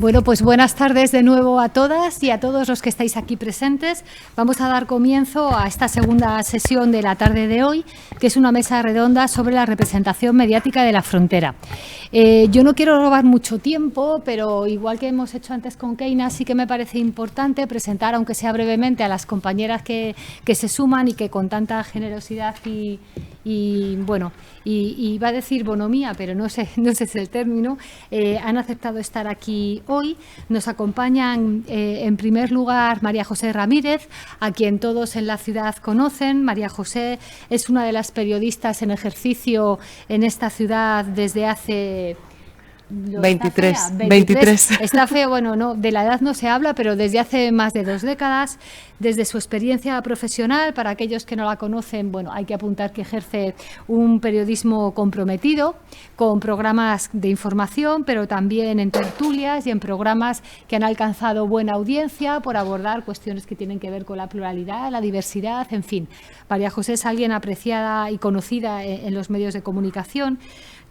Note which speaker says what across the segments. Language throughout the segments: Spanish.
Speaker 1: Bueno, pues buenas tardes de nuevo a todas y a todos los que estáis aquí presentes. Vamos a dar comienzo a esta segunda sesión de la tarde de hoy, que es una mesa redonda sobre la representación mediática de la frontera. Yo no quiero robar mucho tiempo, pero igual que hemos hecho antes con Keina, sí que me parece importante presentar, aunque sea brevemente, a las compañeras que se suman y que con tanta generosidad y bueno, y iba a decir bonomía, pero no sé si es el término, han aceptado estar aquí hoy. Nos acompañan en primer lugar María José Ramírez, a quien todos en la ciudad conocen. María José es una de las periodistas en ejercicio en esta ciudad desde hace...
Speaker 2: 23.
Speaker 1: Está feo, bueno, no, de la edad no se habla, pero desde hace más de 2 décadas, desde su experiencia profesional, para aquellos que no la conocen, bueno, hay que apuntar que ejerce un periodismo comprometido, con programas de información, pero también en tertulias y en programas que han alcanzado buena audiencia por abordar cuestiones que tienen que ver con la pluralidad, la diversidad, en fin. María José es alguien apreciada y conocida en los medios de comunicación.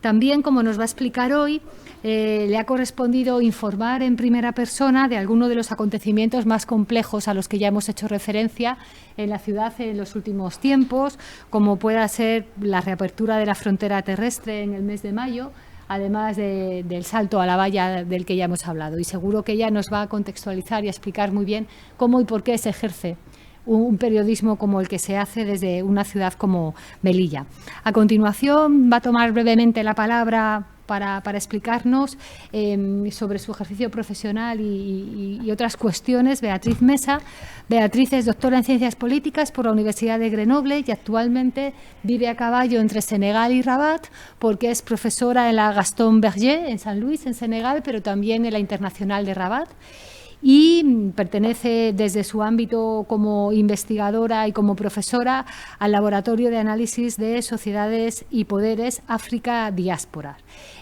Speaker 1: También, como nos va a explicar hoy, le ha correspondido informar en primera persona de algunos de los acontecimientos más complejos a los que ya hemos hecho referencia en la ciudad en los últimos tiempos, como pueda ser la reapertura de la frontera terrestre en el mes de mayo, además del salto a la valla del que ya hemos hablado. Y seguro que ella nos va a contextualizar y a explicar muy bien cómo y por qué se ejerce un periodismo como el que se hace desde una ciudad como Melilla. A continuación va a tomar brevemente la palabra para explicarnos sobre su ejercicio profesional y otras cuestiones Beatriz Mesa. Beatriz es doctora en Ciencias Políticas por la Universidad de Grenoble y actualmente vive a caballo entre Senegal y Rabat porque es profesora en la Gaston Berger en San Luis, en Senegal, pero también en la Internacional de Rabat. Y pertenece desde su ámbito como investigadora y como profesora al Laboratorio de Análisis de Sociedades y Poderes África Diáspora.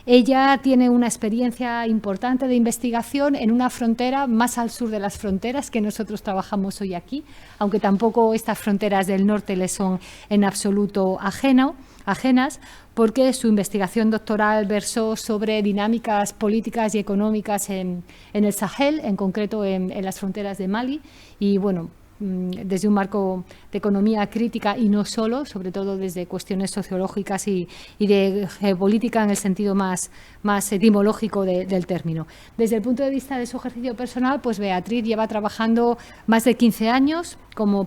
Speaker 1: Ella tiene una experiencia importante de investigación en una frontera más al sur de las fronteras que nosotros trabajamos hoy aquí, aunque tampoco estas fronteras del norte le son en absoluto ajenas, porque su investigación doctoral versó sobre dinámicas políticas y económicas en el Sahel, en concreto en las fronteras de Mali, y bueno, desde un marco de economía crítica y no solo, sobre todo desde cuestiones sociológicas y de geopolítica en el sentido más etimológico del término. Desde el punto de vista de su ejercicio personal, pues Beatriz lleva trabajando más de 15 años como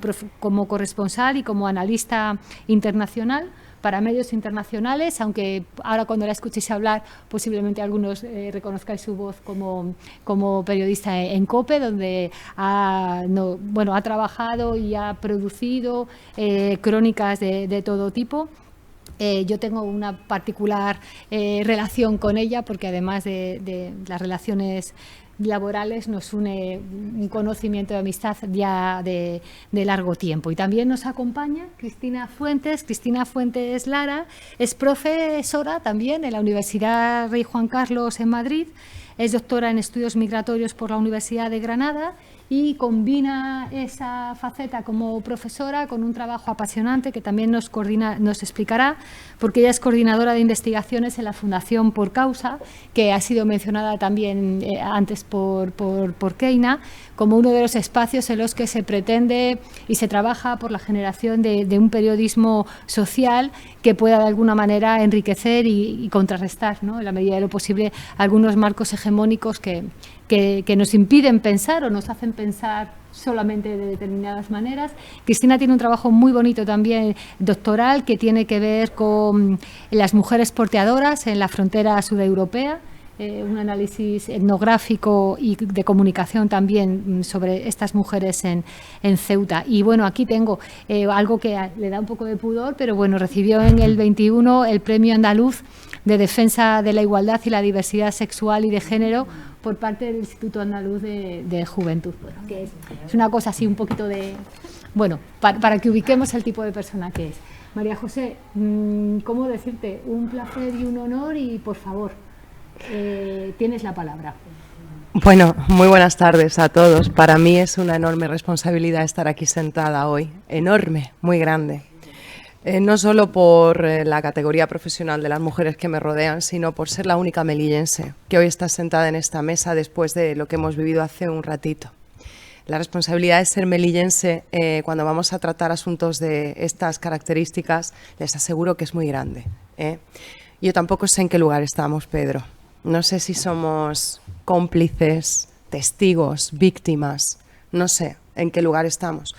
Speaker 1: corresponsal y como analista internacional para medios internacionales, aunque ahora cuando la escuchéis hablar posiblemente algunos reconozcáis su voz como periodista en COPE, donde ha trabajado y ha producido crónicas de todo tipo. Yo tengo una particular relación con ella porque además de las relaciones laborales nos une un conocimiento de amistad ya de largo tiempo. Y también nos acompaña Cristina Fuentes. Cristina Fuentes Lara es profesora también en la Universidad Rey Juan Carlos en Madrid, es doctora en estudios migratorios por la Universidad de Granada y combina esa faceta como profesora con un trabajo apasionante que también nos explicará, porque ella es coordinadora de investigaciones en la Fundación Por Causa, que ha sido mencionada también antes por Keina, como uno de los espacios en los que se pretende y se trabaja por la generación de un periodismo social que pueda de alguna manera enriquecer y contrarrestar, ¿no?, en la medida de lo posible, algunos marcos hegemónicos que nos impiden pensar o nos hacen pensar solamente de determinadas maneras. Cristina tiene un trabajo muy bonito también doctoral que tiene que ver con las mujeres porteadoras en la frontera sudeuropea, un análisis etnográfico y de comunicación también sobre estas mujeres en Ceuta. Y bueno, aquí tengo algo que le da un poco de pudor, pero bueno, recibió en el 21 el Premio Andaluz de Defensa de la Igualdad y la Diversidad Sexual y de Género por parte del Instituto Andaluz de Juventud. Bueno, que es una cosa así un poquito de... Bueno, para que ubiquemos el tipo de persona que es. María José, ¿cómo decirte? Un placer y un honor y, por favor, tienes la palabra.
Speaker 2: Bueno, muy buenas tardes a todos. Para mí es una enorme responsabilidad estar aquí sentada hoy. Enorme, muy grande. No solo por la categoría profesional de las mujeres que me rodean, sino por ser la única melillense que hoy está sentada en esta mesa después de lo que hemos vivido hace un ratito. La responsabilidad de ser melillense cuando vamos a tratar asuntos de estas características, les aseguro que es muy grande. Yo tampoco sé en qué lugar estamos, Pedro. No sé si somos cómplices, testigos, víctimas. No sé en qué lugar estamos.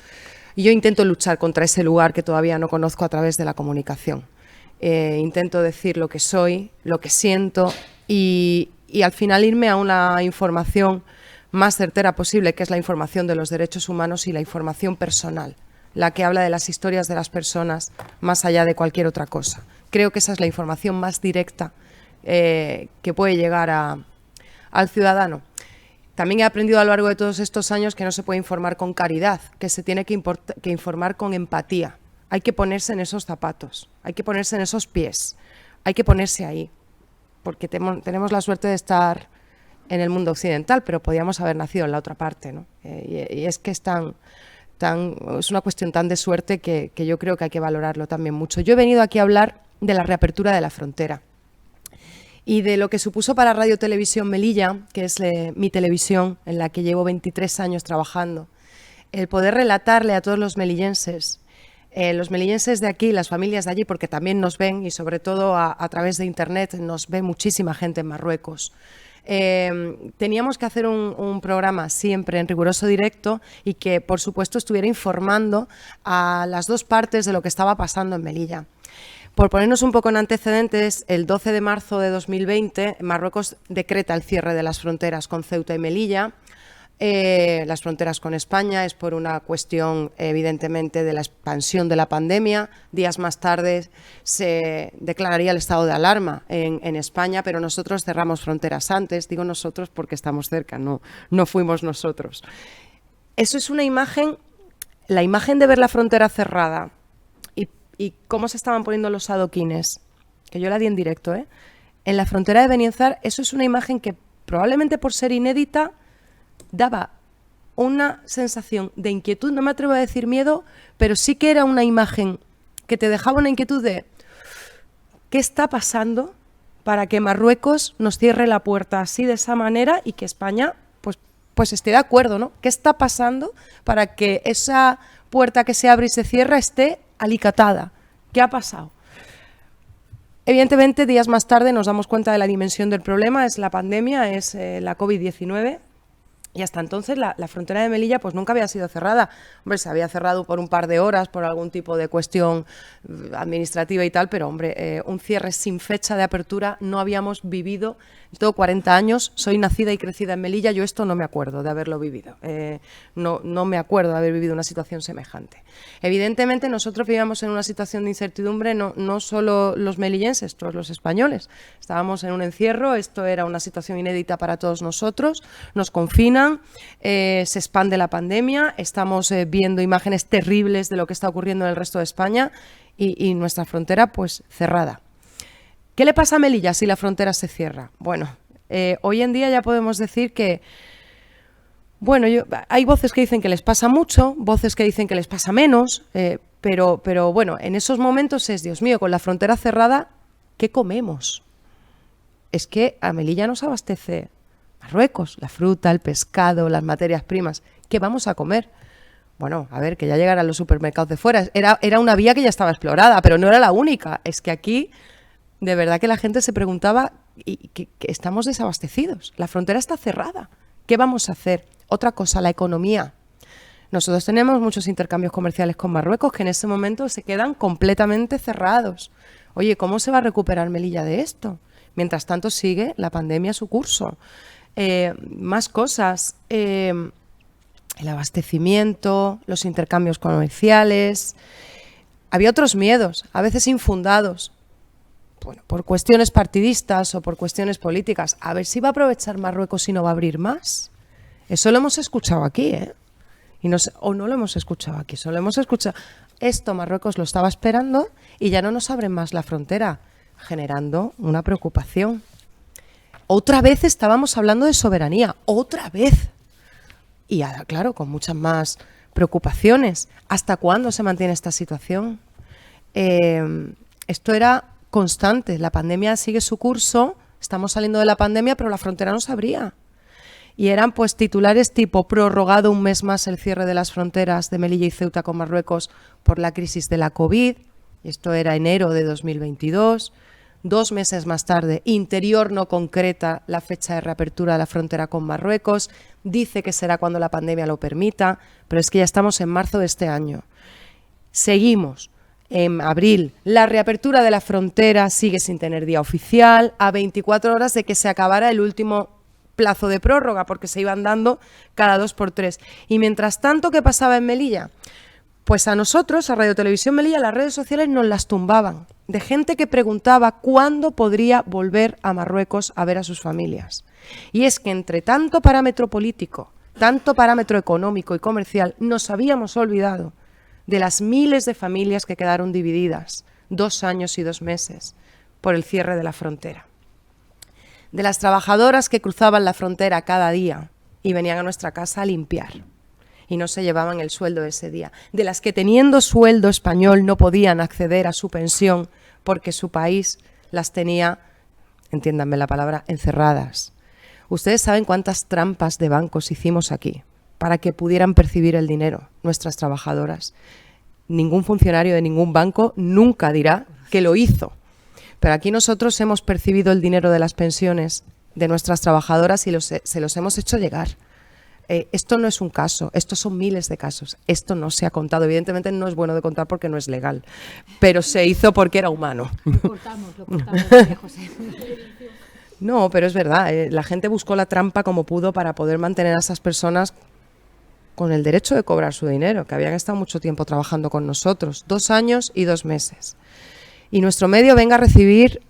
Speaker 2: Y yo intento luchar contra ese lugar que todavía no conozco a través de la comunicación. Intento decir lo que soy, lo que siento y al final irme a una información más certera posible, que es la información de los derechos humanos y la información personal, la que habla de las historias de las personas más allá de cualquier otra cosa. Creo que esa es la información más directa que puede llegar al ciudadano. También he aprendido a lo largo de todos estos años que no se puede informar con caridad, que se tiene que informar con empatía. Hay que ponerse en esos zapatos, hay que ponerse en esos pies, hay que ponerse ahí, porque tenemos la suerte de estar en el mundo occidental, pero podíamos haber nacido en la otra parte, ¿no? Y es que es una cuestión tan de suerte que yo creo que hay que valorarlo también mucho. Yo he venido aquí a hablar de la reapertura de la frontera y de lo que supuso para Radio Televisión Melilla, que es mi televisión en la que llevo 23 años trabajando, el poder relatarle a todos los melillenses de aquí, las familias de allí, porque también nos ven y sobre todo a través de internet nos ve muchísima gente en Marruecos. Teníamos que hacer un programa siempre en riguroso directo y que por supuesto estuviera informando a las dos partes de lo que estaba pasando en Melilla. Por ponernos un poco en antecedentes, el 12 de marzo de 2020 Marruecos decreta el cierre de las fronteras con Ceuta y Melilla. Las fronteras con España es por una cuestión evidentemente de la expansión de la pandemia. Días más tarde se declararía el estado de alarma en España, pero nosotros cerramos fronteras antes. Digo nosotros porque estamos cerca, no fuimos nosotros. Eso es una imagen, la imagen de ver la frontera cerrada y cómo se estaban poniendo los adoquines, que yo la di en directo, en la frontera de Benienzar. Eso es una imagen que probablemente por ser inédita daba una sensación de inquietud, no me atrevo a decir miedo, pero sí que era una imagen que te dejaba una inquietud de ¿qué está pasando para que Marruecos nos cierre la puerta así, de esa manera, y que España pues esté de acuerdo, ¿no? ¿Qué está pasando para que esa puerta que se abre y se cierra esté alicatada? ¿Qué ha pasado? Evidentemente, días más tarde nos damos cuenta de la dimensión del problema, es la pandemia, es la COVID-19. Y hasta entonces la frontera de Melilla pues nunca había sido cerrada. Hombre, se había cerrado por un par de horas por algún tipo de cuestión administrativa y tal, pero hombre, un cierre sin fecha de apertura no habíamos vivido. Tengo 40 años, soy nacida y crecida en Melilla, yo esto no me acuerdo de haberlo vivido. No me acuerdo de haber vivido una situación semejante. Evidentemente nosotros vivíamos en una situación de incertidumbre, no solo los melillenses, todos los españoles. Estábamos en un encierro, esto era una situación inédita para todos nosotros, nos confinan, se expande la pandemia, estamos viendo imágenes terribles de lo que está ocurriendo en el resto de España y nuestra frontera pues cerrada. ¿Qué le pasa a Melilla si la frontera se cierra? Bueno, hoy en día ya podemos decir que hay voces que dicen que les pasa mucho, voces que dicen que les pasa menos, pero bueno, en esos momentos es, Dios mío, con la frontera cerrada, ¿qué comemos? Es que a Melilla nos abastece Marruecos, la fruta, el pescado, las materias primas. ¿Qué vamos a comer? Bueno, a ver, que ya llegarán los supermercados de fuera. Era una vía que ya estaba explorada, pero no era la única. Es que aquí, de verdad que la gente se preguntaba que estamos desabastecidos. La frontera está cerrada. ¿Qué vamos a hacer? Otra cosa, la economía. Nosotros tenemos muchos intercambios comerciales con Marruecos que en ese momento se quedan completamente cerrados. Oye, ¿cómo se va a recuperar Melilla de esto? Mientras tanto sigue la pandemia a su curso. Más cosas, el abastecimiento, los intercambios comerciales. Había otros miedos, a veces infundados, bueno, por cuestiones partidistas o por cuestiones políticas. A ver si va a aprovechar Marruecos y no va a abrir más. Eso lo hemos escuchado aquí, o no lo hemos escuchado aquí, solo hemos escuchado. Esto Marruecos lo estaba esperando y ya no nos abren más la frontera, generando una preocupación. Otra vez estábamos hablando de soberanía, otra vez. Y ahora, claro, con muchas más preocupaciones. ¿Hasta cuándo se mantiene esta situación? esto era constante. La pandemia sigue su curso, estamos saliendo de la pandemia, pero la frontera no se abría. Y eran pues titulares tipo prorrogado un mes más el cierre de las fronteras de Melilla y Ceuta con Marruecos por la crisis de la COVID. Esto era enero de 2022. 2 meses más tarde, Interior no concreta la fecha de reapertura de la frontera con Marruecos. Dice que será cuando la pandemia lo permita, pero es que ya estamos en marzo de este año. Seguimos. En abril, la reapertura de la frontera sigue sin tener día oficial, a 24 horas de que se acabara el último plazo de prórroga, porque se iban dando cada 2 por 3. Y mientras tanto, ¿qué pasaba en Melilla? Pues a nosotros, a Radio Televisión Melilla, las redes sociales nos las tumbaban, de gente que preguntaba cuándo podría volver a Marruecos a ver a sus familias. Y es que entre tanto parámetro político, tanto parámetro económico y comercial, nos habíamos olvidado de las miles de familias que quedaron divididas 2 años y 2 meses por el cierre de la frontera. De las trabajadoras que cruzaban la frontera cada día y venían a nuestra casa a limpiar y no se llevaban el sueldo ese día. De las que teniendo sueldo español no podían acceder a su pensión porque su país las tenía, entiéndanme la palabra, encerradas. Ustedes saben cuántas trampas de bancos hicimos aquí para que pudieran percibir el dinero nuestras trabajadoras. Ningún funcionario de ningún banco nunca dirá que lo hizo. Pero aquí nosotros hemos percibido el dinero de las pensiones de nuestras trabajadoras y se los hemos hecho llegar. Esto no es un caso, estos son miles de casos. Esto no se ha contado. Evidentemente no es bueno de contar porque no es legal, pero se hizo porque era humano.
Speaker 1: Lo cortamos, María José.
Speaker 2: No, pero es verdad. La gente buscó la trampa como pudo para poder mantener a esas personas con el derecho de cobrar su dinero, que habían estado mucho tiempo trabajando con nosotros, 2 años y 2 meses. Y nuestro medio venga a recibir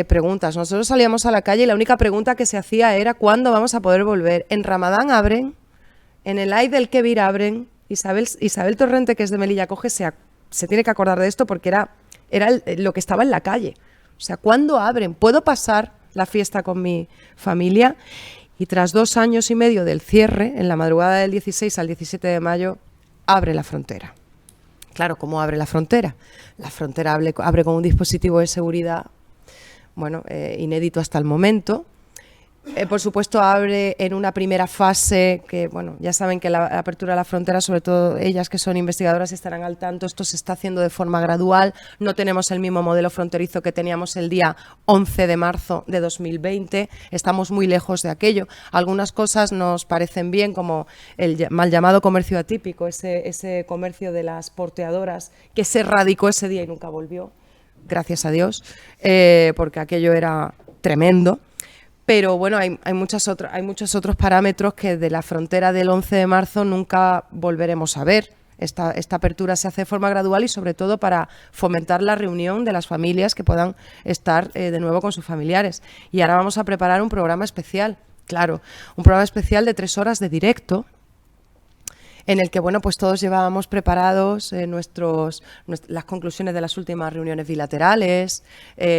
Speaker 2: preguntas. Nosotros salíamos a la calle y la única pregunta que se hacía era ¿cuándo vamos a poder volver? En Ramadán abren, en el Eid del Kebir abren. Isabel Torrente, que es de Melilla Coge, se tiene que acordar de esto porque era lo que estaba en la calle. O sea, ¿cuándo abren? ¿Puedo pasar la fiesta con mi familia? Y tras 2 años y medio del cierre, en la madrugada del 16 al 17 de mayo, abre la frontera. Claro, ¿cómo abre la frontera? La frontera abre con un dispositivo de seguridad, bueno, inédito hasta el momento. Por supuesto, abre en una primera fase que, bueno, ya saben que la apertura de la frontera, sobre todo ellas que son investigadoras estarán al tanto, esto se está haciendo de forma gradual. No tenemos el mismo modelo fronterizo que teníamos el día 11 de marzo de 2020. Estamos muy lejos de aquello. Algunas cosas nos parecen bien, como el mal llamado comercio atípico, ese comercio de las porteadoras que se erradicó ese día y nunca volvió, gracias a Dios, porque aquello era tremendo. Pero bueno, hay muchos otros parámetros que de la frontera del 11 de marzo nunca volveremos a ver. Esta apertura se hace de forma gradual y sobre todo para fomentar la reunión de las familias que puedan estar de nuevo con sus familiares. Y ahora vamos a preparar un programa especial, claro, un programa especial de 3 horas de directo, en el que, bueno, pues todos llevábamos preparados las conclusiones de las últimas reuniones bilaterales,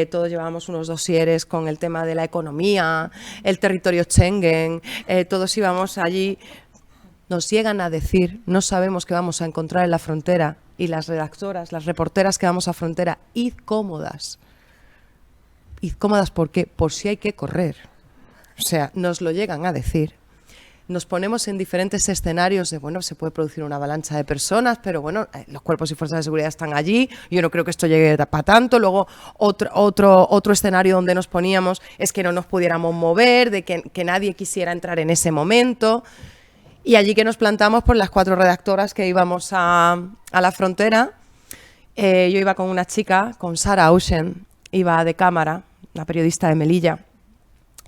Speaker 2: todos llevábamos unos dosieres con el tema de la economía, el territorio Schengen, todos íbamos allí. Nos llegan a decir, no sabemos qué vamos a encontrar en la frontera, y las redactoras, las reporteras que vamos a frontera, id cómodas. Id cómodas, ¿por qué? Por si hay que correr. O sea, nos lo llegan a decir. Nos ponemos en diferentes escenarios de, bueno, se puede producir una avalancha de personas, pero bueno, los cuerpos y fuerzas de seguridad están allí, yo no creo que esto llegue para tanto. Luego otro escenario donde nos poníamos es que no nos pudiéramos mover, de que nadie quisiera entrar en ese momento. Y allí que nos plantamos por las 4 redactoras que íbamos a la frontera. Yo iba con una chica, con Sara Auschen, iba de cámara, una periodista de Melilla.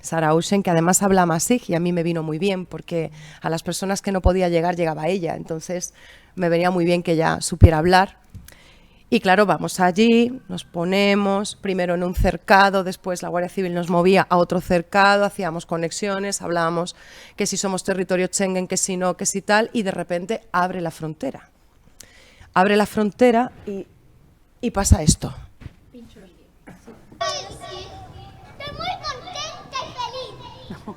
Speaker 2: Sara Auschen, que además habla masij y a mí me vino muy bien porque a las personas que no podía llegar llegaba ella, entonces me venía muy bien que ella supiera hablar. Y claro, vamos allí, nos ponemos primero en un cercado, después la Guardia Civil nos movía a otro cercado, hacíamos conexiones, hablábamos que si somos territorio Schengen, que si no, que si tal, y de repente abre la frontera. Abre la frontera y pasa esto.
Speaker 3: Estoy muy contenta y feliz.
Speaker 4: No.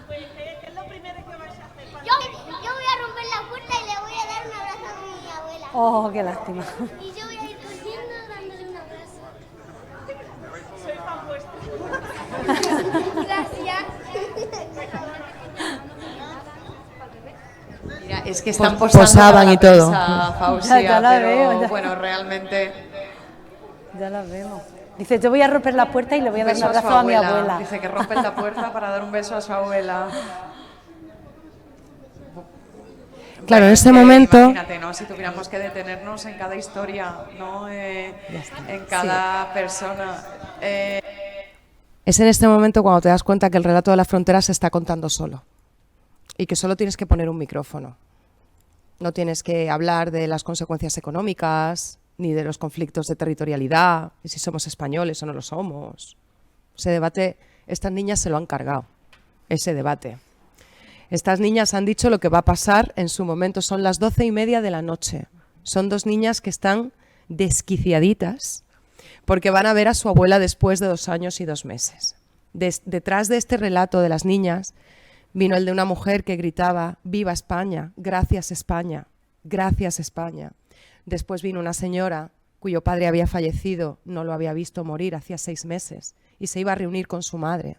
Speaker 4: Pues, ¿qué es lo primero que vas a hacer?
Speaker 3: Yo voy a romper la puerta y le voy a dar un abrazo a mi abuela.
Speaker 1: Oh, qué lástima.
Speaker 3: Y yo voy a ir corriendo Gracias.
Speaker 2: Mira, es que están
Speaker 5: posaban y todo.
Speaker 2: Fausia,
Speaker 5: Ya la
Speaker 2: pero
Speaker 5: veo, ya.
Speaker 2: bueno, realmente...
Speaker 5: Ya las vemos. Dice, yo voy a romper la puerta y le voy a dar un
Speaker 2: beso a su
Speaker 5: abrazo a mi abuela.
Speaker 2: Dice que rompen la puerta para dar un beso a su abuela. Claro, en ese momento... Imagínate, ¿no? Si tuviéramos que detenernos en cada historia, ¿no? En cada persona. Es en este momento cuando te das cuenta que el relato de la frontera se está contando solo. Y que solo tienes que poner un micrófono. No tienes que hablar de las consecuencias económicas, ni de los conflictos de territorialidad, y si somos españoles o no lo somos. Ese debate, estas niñas se lo han cargado, ese debate. Estas niñas han dicho lo que va a pasar en su momento. Son las 12:30 de la noche. Son dos niñas que están desquiciaditas porque van a ver a su abuela después de 2 años y 2 meses. Detrás de este relato de las niñas vino el de una mujer que gritaba «¡Viva España! ¡Gracias España! ¡Gracias España!». Después vino una señora cuyo padre había fallecido, no lo había visto morir hacía 6 meses y se iba a reunir con su madre.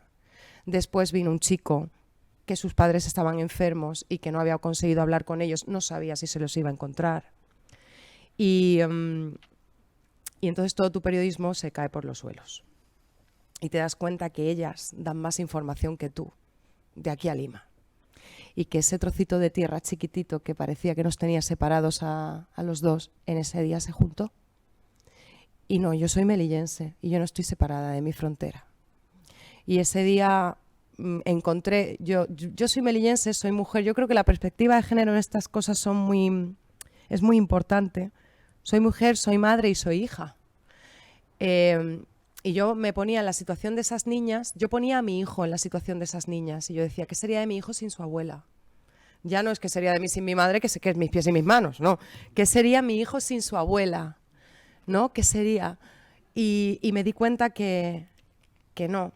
Speaker 2: Después vino un chico que sus padres estaban enfermos y que no había conseguido hablar con ellos, no sabía si se los iba a encontrar. Y entonces todo tu periodismo se cae por los suelos. Y te das cuenta que ellas dan más información que tú, de aquí a Lima. Y que ese trocito de tierra chiquitito que parecía que nos tenía separados a los dos, en ese día se juntó. Y no, yo soy melillense y yo no estoy separada de mi frontera. Y ese día encontré, yo soy melillense, soy mujer, yo creo que la perspectiva de género en estas cosas es muy importante. Soy mujer, soy madre y soy hija. Y yo me ponía en la situación de esas niñas, yo ponía a mi hijo en la situación de esas niñas y yo decía, ¿qué sería de mi hijo sin su abuela? Ya no es que sería de mí sin mi madre, que es mis pies y mis manos, no. ¿Qué sería mi hijo sin su abuela? ¿No? ¿Qué sería? Y me di cuenta que no,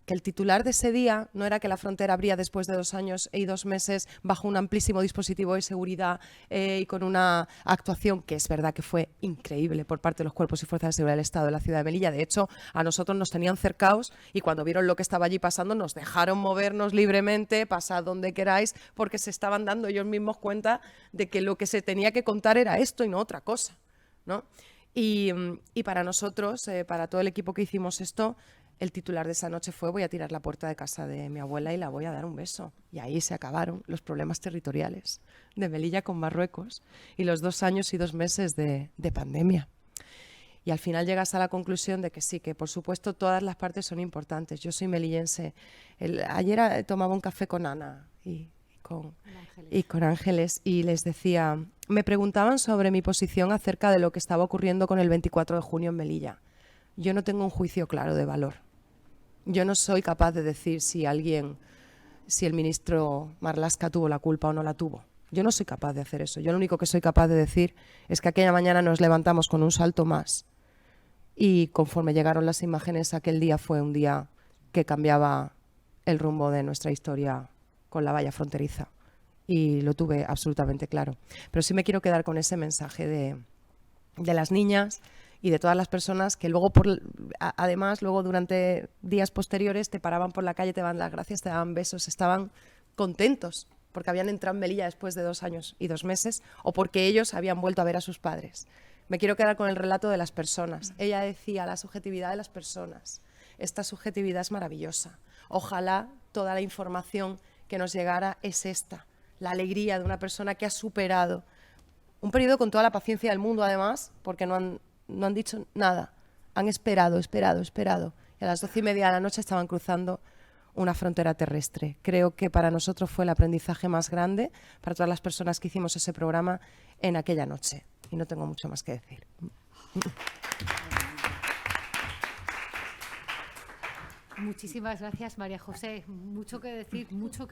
Speaker 2: que el titular de ese día no era que la frontera abría después de 2 años y 2 meses bajo un amplísimo dispositivo de seguridad y con una actuación que es verdad que fue increíble por parte de los cuerpos y fuerzas de seguridad del Estado de la ciudad de Melilla. De hecho, a nosotros nos tenían cercados y cuando vieron lo que estaba allí pasando nos dejaron movernos libremente, pasad donde queráis, porque se estaban dando ellos mismos cuenta de que lo que se tenía que contar era esto y no otra cosa, ¿no? Y para nosotros, para todo el equipo que hicimos esto, el titular de esa noche fue: voy a tirar la puerta de casa de mi abuela y la voy a dar un beso. Y ahí se acabaron los problemas territoriales de Melilla con Marruecos y los 2 años y 2 meses de pandemia. Y al final llegas a la conclusión de que sí, que por supuesto todas las partes son importantes. Yo soy melillense. Ayer tomaba un café con Ana y con Ángeles y les decía, me preguntaban sobre mi posición acerca de lo que estaba ocurriendo con el 24 de junio en Melilla. Yo no tengo un juicio claro de valor. Yo no soy capaz de decir si el ministro Marlaska tuvo la culpa o no la tuvo. Yo no soy capaz de hacer eso. Yo lo único que soy capaz de decir es que aquella mañana nos levantamos con un salto más y conforme llegaron las imágenes, aquel día fue un día que cambiaba el rumbo de nuestra historia con la valla fronteriza. Y lo tuve absolutamente claro. Pero sí me quiero quedar con ese mensaje de las niñas y de todas las personas que luego, además, luego durante días posteriores te paraban por la calle, te daban las gracias, te daban besos, estaban contentos porque habían entrado en Melilla después de 2 años y 2 meses o porque ellos habían vuelto a ver a sus padres. Me quiero quedar con el relato de las personas. Ella decía, la subjetividad de las personas. Esta subjetividad es maravillosa. Ojalá toda la información que nos llegara es esta, la alegría de una persona que ha superado un periodo con toda la paciencia del mundo, además, porque no han dicho nada, han esperado. Y a las 12:30 de la noche estaban cruzando una frontera terrestre. Creo que para nosotros fue el aprendizaje más grande, para todas las personas que hicimos ese programa en aquella noche. Y no tengo mucho más que decir.
Speaker 1: Muchísimas gracias, María José. Mucho que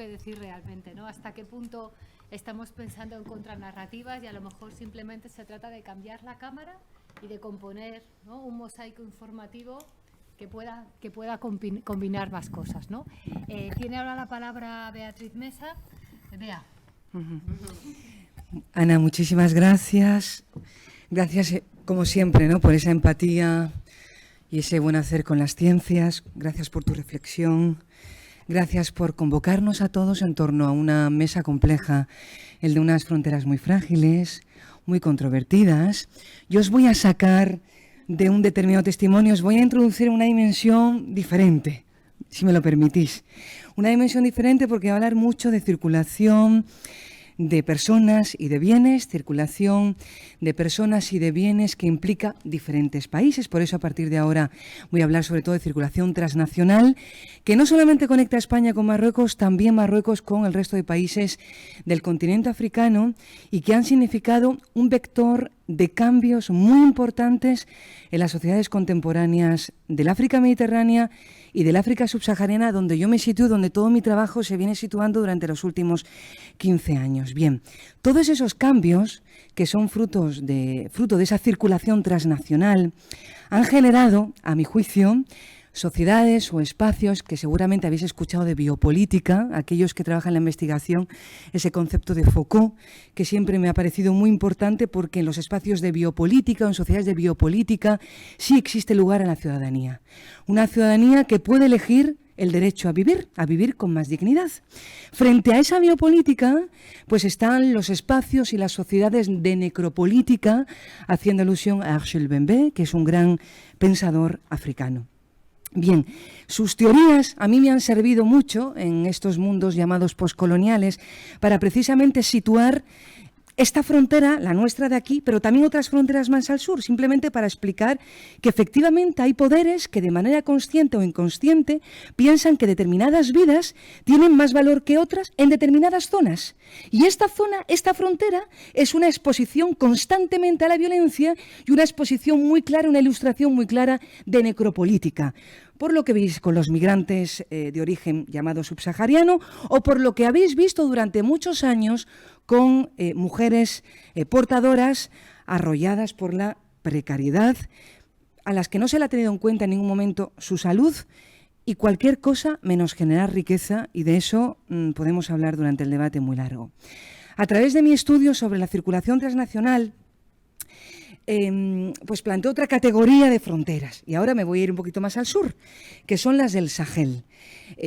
Speaker 1: decir realmente, ¿no? Hasta qué punto estamos pensando en contranarrativas y a lo mejor simplemente se trata de cambiar la cámara y de componer, ¿no?, un mosaico informativo que pueda combinar más cosas, ¿no? Tiene ahora la palabra Beatriz Mesa. Bea.
Speaker 6: Ana, muchísimas gracias. Gracias, como siempre, ¿no?, por esa empatía y ese buen hacer con las ciencias. Gracias por tu reflexión. Gracias por convocarnos a todos en torno a una mesa compleja, el de unas fronteras muy frágiles, muy controvertidas. Yo os voy a sacar de un determinado testimonio, os voy a introducir una dimensión diferente, si me lo permitís. Una dimensión diferente porque va a hablar mucho de circulación de personas y de bienes, circulación de personas y de bienes que implica diferentes países. Por eso a partir de ahora voy a hablar sobre todo de circulación transnacional, que no solamente conecta a España con Marruecos, también Marruecos con el resto de países del continente africano y que han significado un vector de cambios muy importantes en las sociedades contemporáneas del África mediterránea y del África subsahariana, donde yo me sitúo, donde todo mi trabajo se viene situando durante los últimos 15 años. Bien, todos esos cambios, que son fruto de esa circulación transnacional, han generado, a mi juicio, sociedades o espacios que seguramente habéis escuchado de biopolítica, aquellos que trabajan en la investigación, ese concepto de Foucault, que siempre me ha parecido muy importante porque en los espacios de biopolítica o en sociedades de biopolítica sí existe lugar a la ciudadanía. Una ciudadanía que puede elegir el derecho a vivir con más dignidad. Frente a esa biopolítica, pues están los espacios y las sociedades de necropolítica, haciendo alusión a Achille Mbembe, que es un gran pensador africano. Bien, sus teorías a mí me han servido mucho en estos mundos llamados poscoloniales para precisamente situar esta frontera, la nuestra de aquí, pero también otras fronteras más al sur, simplemente para explicar que efectivamente hay poderes que de manera consciente o inconsciente piensan que determinadas vidas tienen más valor que otras en determinadas zonas. Y esta zona, esta frontera, es una exposición constantemente a la violencia y una exposición muy clara, una ilustración muy clara de necropolítica. Por lo que veis con los migrantes de origen llamado subsahariano o por lo que habéis visto durante muchos años con mujeres portadoras arrolladas por la precariedad, a las que no se le ha tenido en cuenta en ningún momento su salud y cualquier cosa menos generar riqueza, y de eso podemos hablar durante el debate muy largo. A través de mi estudio sobre la circulación transnacional, pues planteo otra categoría de fronteras, y ahora me voy a ir un poquito más al sur, que son las del Sahel.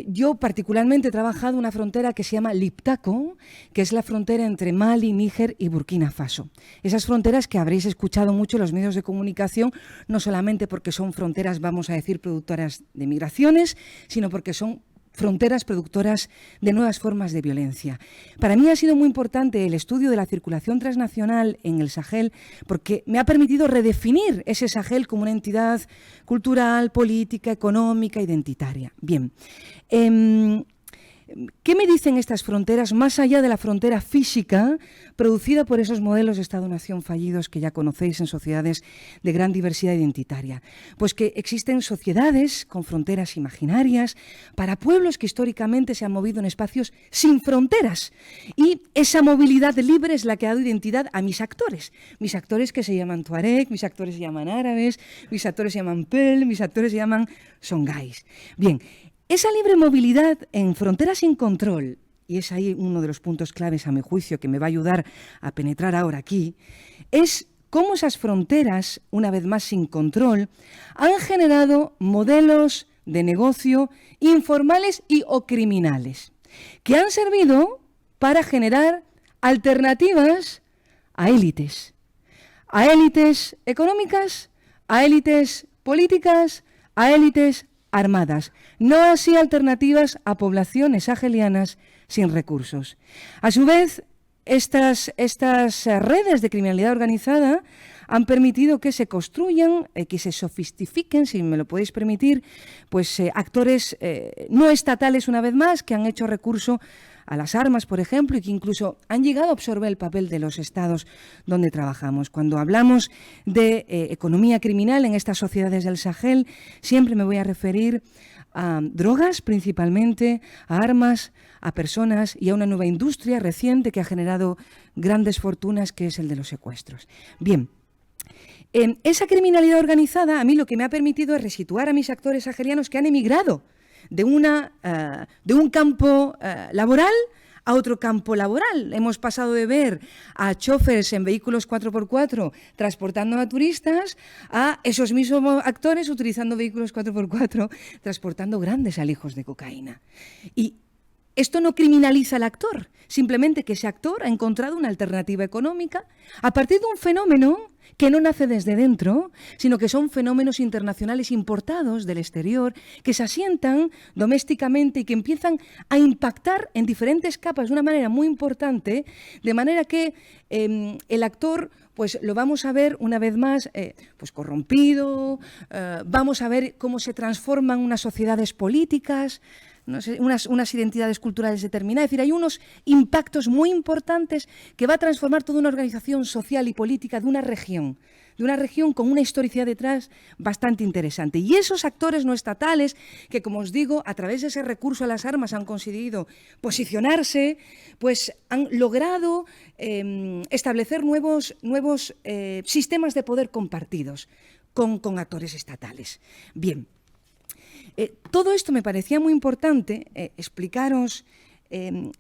Speaker 6: Yo particularmente he trabajado una frontera que se llama Liptako, que es la frontera entre Mali, Níger y Burkina Faso. Esas fronteras que habréis escuchado mucho en los medios de comunicación, no solamente porque son fronteras, vamos a decir, productoras de migraciones, sino porque son fronteras productoras de nuevas formas de violencia. Para mí ha sido muy importante el estudio de la circulación transnacional en el Sahel porque me ha permitido redefinir ese Sahel como una entidad cultural, política, económica, identitaria. Bien, ¿qué me dicen estas fronteras más allá de la frontera física producida por esos modelos de Estado-nación fallidos que ya conocéis en sociedades de gran diversidad identitaria? Pues que existen sociedades con fronteras imaginarias para pueblos que históricamente se han movido en espacios sin fronteras. Y esa movilidad libre es la que ha dado identidad a mis actores que se llaman Tuareg, mis actores se llaman árabes, mis actores se llaman Pel, mis actores se llaman Songais. Bien, esa libre movilidad en fronteras sin control, y es ahí uno de los puntos claves a mi juicio que me va a ayudar a penetrar ahora aquí, es cómo esas fronteras, una vez más sin control, han generado modelos de negocio informales y o criminales, que han servido para generar alternativas a élites económicas, a élites políticas, a élites armadas, no así alternativas a poblaciones sahelianas sin recursos. A su vez, estas redes de criminalidad organizada han permitido que se construyan, que se sofistiquen, si me lo podéis permitir, pues actores no estatales una vez más, que han hecho recurso a las armas, por ejemplo, y que incluso han llegado a absorber el papel de los estados donde trabajamos. Cuando hablamos de economía criminal en estas sociedades del Sahel, siempre me voy a referir a drogas principalmente, a armas, a personas y a una nueva industria reciente que ha generado grandes fortunas, que es el de los secuestros. Bien, esa criminalidad organizada a mí lo que me ha permitido es resituar a mis actores sahelianos que han emigrado de un campo laboral a otro campo laboral. Hemos pasado de ver a chóferes en vehículos 4x4 transportando a turistas a esos mismos actores utilizando vehículos 4x4 transportando grandes alijos de cocaína. Y esto no criminaliza al actor, simplemente que ese actor ha encontrado una alternativa económica a partir de un fenómeno que no nace desde dentro, sino que son fenómenos internacionales importados del exterior, que se asientan domésticamente y que empiezan a impactar en diferentes capas de una manera muy importante, de manera que el actor pues lo vamos a ver una vez más pues corrompido, vamos a ver cómo se transforman unas sociedades políticas, no sé, unas identidades culturales determinadas. Es decir, hay unos impactos muy importantes que va a transformar toda una organización social y política de una región con una historicidad detrás bastante interesante. Y esos actores no estatales que, como os digo, a través de ese recurso a las armas han conseguido posicionarse, pues han logrado establecer nuevos sistemas de poder compartidos con actores estatales. Bien. Todo esto me parecía muy importante explicaros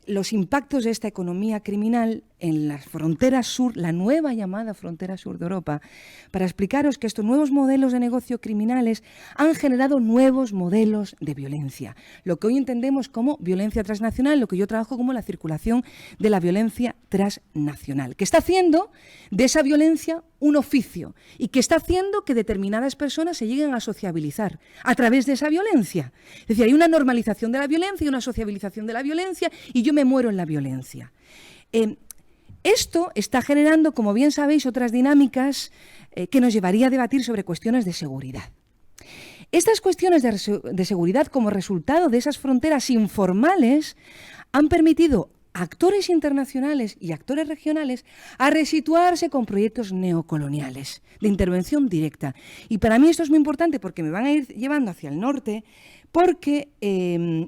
Speaker 6: los impactos de esta economía criminal en la frontera sur, la nueva llamada frontera sur de Europa, para explicaros que estos nuevos modelos de negocio criminales han generado nuevos modelos de violencia, lo que hoy entendemos como violencia transnacional, lo que yo trabajo como la circulación de la violencia transnacional, que está haciendo de esa violencia un oficio y que está haciendo que determinadas personas se lleguen a sociabilizar a través de esa violencia. Es decir, hay una normalización de la violencia y una sociabilización de la violencia y yo me muero en la violencia. Esto está generando, como bien sabéis, otras dinámicas que nos llevaría a debatir sobre cuestiones de seguridad. Estas cuestiones de seguridad, como resultado de esas fronteras informales, han permitido a actores internacionales y actores regionales a resituarse con proyectos neocoloniales de intervención directa. Y para mí esto es muy importante porque me van a ir llevando hacia el norte, porque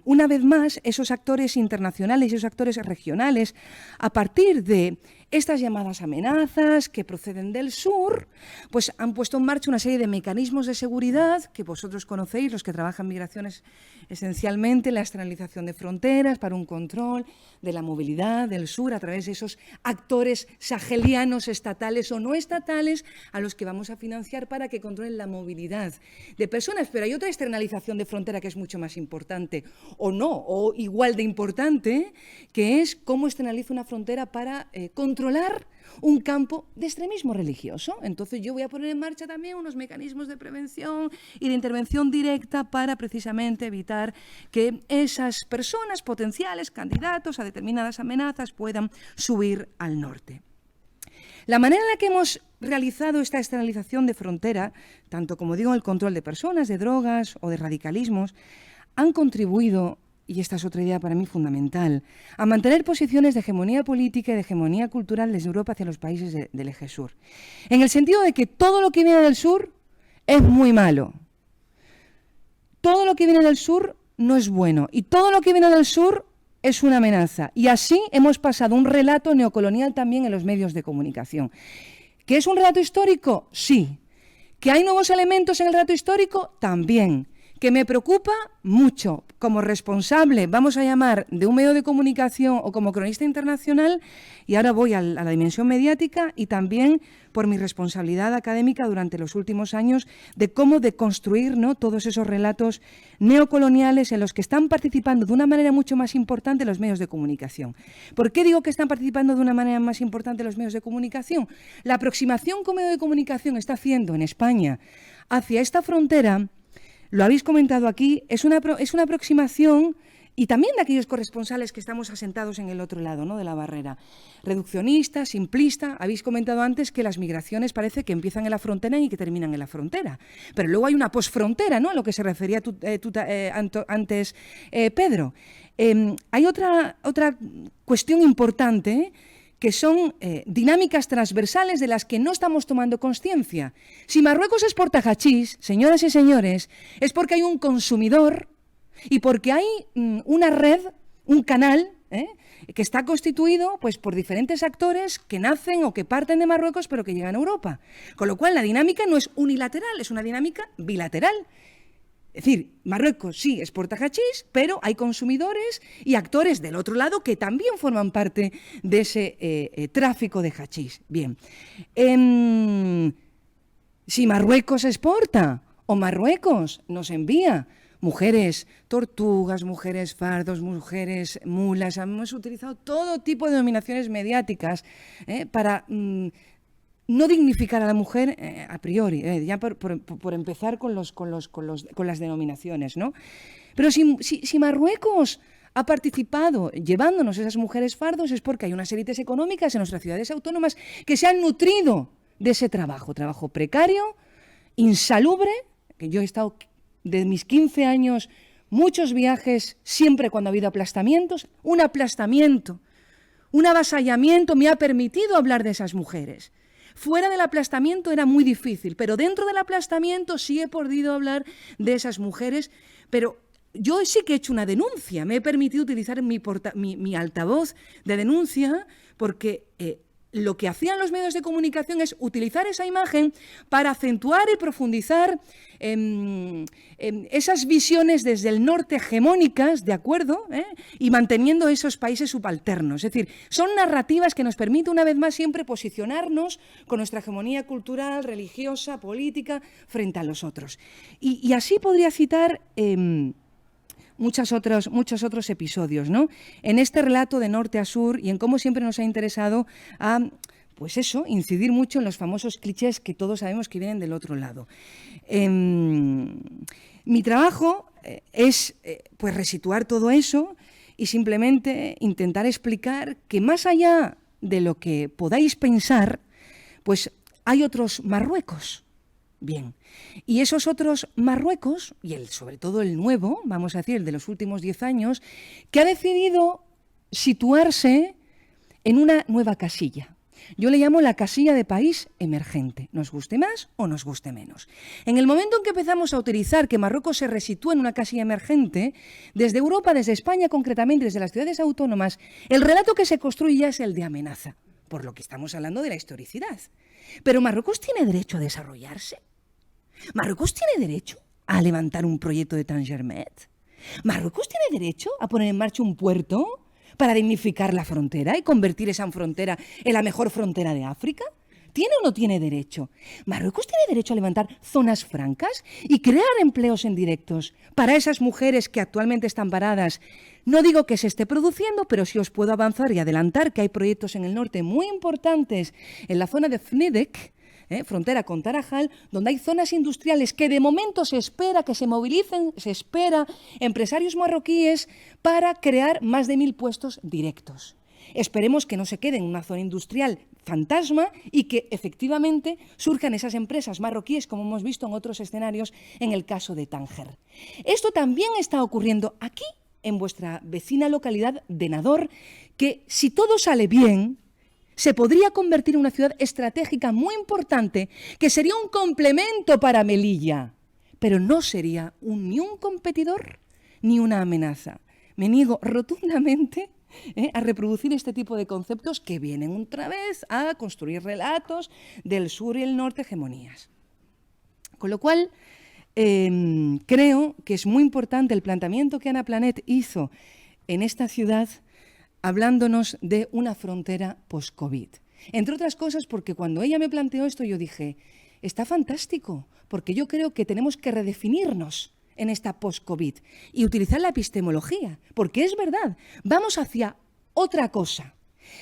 Speaker 6: una vez más esos actores internacionales y esos actores regionales, a partir de estas llamadas amenazas que proceden del sur, pues han puesto en marcha una serie de mecanismos de seguridad que vosotros conocéis, los que trabajan migraciones, esencialmente la externalización de fronteras para un control de la movilidad del sur a través de esos actores sahelianos estatales o no estatales a los que vamos a financiar para que controlen la movilidad de personas. Pero hay otra externalización de frontera que es mucho más importante, o no, o igual de importante, que es cómo externaliza una frontera para controlar un campo de extremismo religioso. Entonces yo voy a poner en marcha también unos mecanismos de prevención y de intervención directa para precisamente evitar que esas personas potenciales, candidatos a determinadas amenazas, puedan subir al norte. La manera en la que hemos realizado esta externalización de frontera, tanto como digo, el control de personas, de drogas o de radicalismos, han contribuido, y esta es otra idea para mí fundamental, a mantener posiciones de hegemonía política y de hegemonía cultural desde Europa hacia los países del eje sur. En el sentido de que todo lo que viene del sur es muy malo. Todo lo que viene del sur no es bueno. Y todo lo que viene del sur es una amenaza. Y así hemos pasado un relato neocolonial también en los medios de comunicación. ¿Que es un relato histórico? Sí. ¿Que hay nuevos elementos en el relato histórico? También. Que me preocupa mucho como responsable, vamos a llamar, de un medio de comunicación o como cronista internacional, y ahora voy a la dimensión mediática y también por mi responsabilidad académica durante los últimos años de cómo deconstruir, ¿no?, todos esos relatos neocoloniales en los que están participando de una manera mucho más importante los medios de comunicación. ¿Por qué digo que están participando de una manera más importante los medios de comunicación? La aproximación que un medio de comunicación está haciendo en España hacia esta frontera, lo habéis comentado aquí, es una aproximación, y también de aquellos corresponsales que estamos asentados en el otro lado, ¿no?, de la barrera. Reduccionista, simplista. Habéis comentado antes que las migraciones parece que empiezan en la frontera y que terminan en la frontera. Pero luego hay una posfrontera, ¿no?, a lo que se refería antes Pedro. Hay otra cuestión importante, que son dinámicas transversales de las que no estamos tomando consciencia. Si Marruecos exporta hachís, señoras y señores, es porque hay un consumidor y porque hay una red, un canal, que está constituido pues, por diferentes actores que nacen o que parten de Marruecos pero que llegan a Europa. Con lo cual la dinámica no es unilateral, es una dinámica bilateral. Es decir, Marruecos sí exporta hachís, pero hay consumidores y actores del otro lado que también forman parte de ese tráfico de hachís. Bien, si Marruecos exporta o Marruecos nos envía mujeres tortugas, mujeres fardos, mujeres mulas, hemos utilizado todo tipo de denominaciones mediáticas para no dignificar a la mujer a priori, ya por empezar con las denominaciones, ¿no? Pero si Marruecos ha participado llevándonos esas mujeres fardos es porque hay unas élites económicas en nuestras ciudades autónomas que se han nutrido de ese trabajo precario, insalubre, que yo he estado de mis 15 años, muchos viajes, siempre cuando ha habido aplastamientos, un aplastamiento, un avasallamiento me ha permitido hablar de esas mujeres. Fuera del aplastamiento era muy difícil, pero dentro del aplastamiento sí he podido hablar de esas mujeres, pero yo sí que he hecho una denuncia, me he permitido utilizar mi altavoz de denuncia porque lo que hacían los medios de comunicación es utilizar esa imagen para acentuar y profundizar esas visiones desde el norte hegemónicas, ¿de acuerdo? Y manteniendo esos países subalternos. Es decir, son narrativas que nos permiten una vez más siempre posicionarnos con nuestra hegemonía cultural, religiosa, política, frente a los otros. Y así podría citar muchos otros episodios, ¿no? En este relato de norte a sur y en cómo siempre nos ha interesado pues eso, incidir mucho en los famosos clichés que todos sabemos que vienen del otro lado. Mi trabajo es pues resituar todo eso y simplemente intentar explicar que más allá de lo que podáis pensar, pues hay otros Marruecos. Bien, y esos otros Marruecos, y sobre todo el nuevo, vamos a decir, el de los últimos 10 años, que ha decidido situarse en una nueva casilla. Yo le llamo la casilla de país emergente, nos guste más o nos guste menos. En el momento en que empezamos a utilizar que Marruecos se resitúa en una casilla emergente, desde Europa, desde España concretamente, desde las ciudades autónomas, el relato que se construye ya es el de amenaza, por lo que estamos hablando de la historicidad. Pero ¿Marruecos tiene derecho a desarrollarse? ¿Marruecos tiene derecho a levantar un proyecto de Tangermet? ¿Marruecos tiene derecho a poner en marcha un puerto para dignificar la frontera y convertir esa frontera en la mejor frontera de África? ¿Tiene o no tiene derecho? ¿Marruecos tiene derecho a levantar zonas francas y crear empleos indirectos para esas mujeres que actualmente están paradas? No digo que se esté produciendo, pero sí os puedo avanzar y adelantar que hay proyectos en el norte muy importantes en la zona de Fnidek, frontera con Tarajal, donde hay zonas industriales que de momento se espera que se movilicen, se espera empresarios marroquíes para crear más de 1000 puestos directos. Esperemos que no se quede en una zona industrial fantasma y que efectivamente surjan esas empresas marroquíes como hemos visto en otros escenarios en el caso de Tánger. Esto también está ocurriendo aquí en vuestra vecina localidad de Nador, que si todo sale bien, se podría convertir en una ciudad estratégica muy importante que sería un complemento para Melilla, pero no sería ni un competidor ni una amenaza. Me niego rotundamente a reproducir este tipo de conceptos que vienen otra vez a construir relatos del sur y el norte hegemonías. Con lo cual, creo que es muy importante el planteamiento que Ana Planet hizo en esta ciudad hablándonos de una frontera post-COVID. Entre otras cosas porque cuando ella me planteó esto yo dije, está fantástico, porque yo creo que tenemos que redefinirnos en esta post-COVID y utilizar la epistemología, porque es verdad, vamos hacia otra cosa.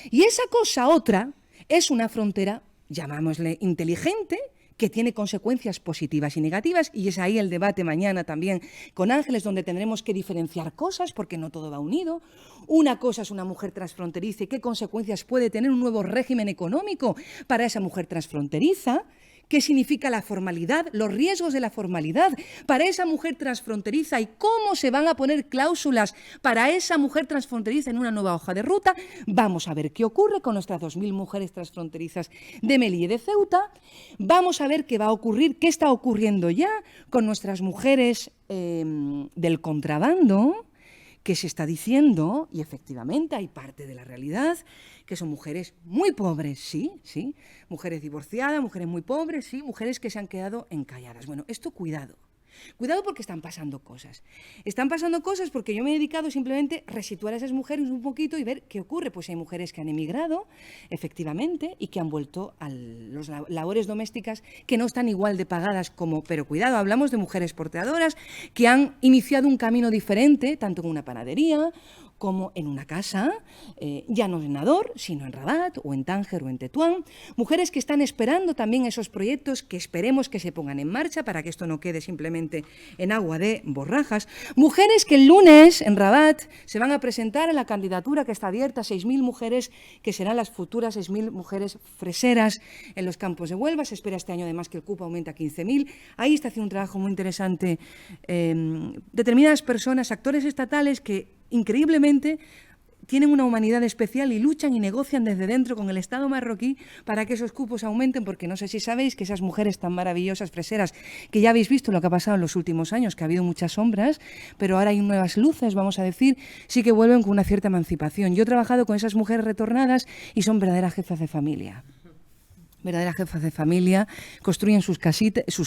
Speaker 6: Y esa cosa otra es una frontera, llamámosle inteligente, que tiene consecuencias positivas y negativas, y es ahí el debate mañana también con Ángeles, donde tendremos que diferenciar cosas, porque no todo va unido. Una cosa es una mujer transfronteriza y qué consecuencias puede tener un nuevo régimen económico para esa mujer transfronteriza, qué significa la formalidad, los riesgos de la formalidad para esa mujer transfronteriza y cómo se van a poner cláusulas para esa mujer transfronteriza en una nueva hoja de ruta. Vamos a ver qué ocurre con nuestras 2000 mujeres transfronterizas de Melilla y de Ceuta. Vamos a ver qué va a ocurrir, qué está ocurriendo ya con nuestras mujeres del contrabando, que se está diciendo, y efectivamente hay parte de la realidad, que son mujeres muy pobres, sí, mujeres divorciadas, mujeres muy pobres, sí, mujeres que se han quedado encalladas. Bueno, esto cuidado, Cuidado porque están pasando cosas. Están pasando cosas porque yo me he dedicado simplemente a resituar a esas mujeres un poquito y ver qué ocurre. Pues hay mujeres que han emigrado, efectivamente, y que han vuelto a las labores domésticas que no están igual de pagadas como... Pero cuidado, hablamos de mujeres porteadoras que han iniciado un camino diferente, tanto en una panadería como en una casa, ya no en Nador, sino en Rabat, o en Tánger, o en Tetuán. Mujeres que están esperando también esos proyectos que esperemos que se pongan en marcha para que esto no quede simplemente en agua de borrajas. Mujeres que el lunes en Rabat se van a presentar a la candidatura que está abierta, 6.000 mujeres, que serán las futuras 6.000 mujeres freseras en los campos de Huelva. Se espera este año además que el cupo aumente a 15.000. Ahí está haciendo un trabajo muy interesante determinadas personas, actores estatales que increíblemente tienen una humanidad especial y luchan y negocian desde dentro con el Estado marroquí para que esos cupos aumenten, porque no sé si sabéis que esas mujeres tan maravillosas, freseras, que ya habéis visto lo que ha pasado en los últimos años, que ha habido muchas sombras, pero ahora hay nuevas luces, vamos a decir, sí que vuelven con una cierta emancipación. Yo he trabajado con esas mujeres retornadas y son verdaderas jefas de familia. Verdaderas jefas de familia, construyen sus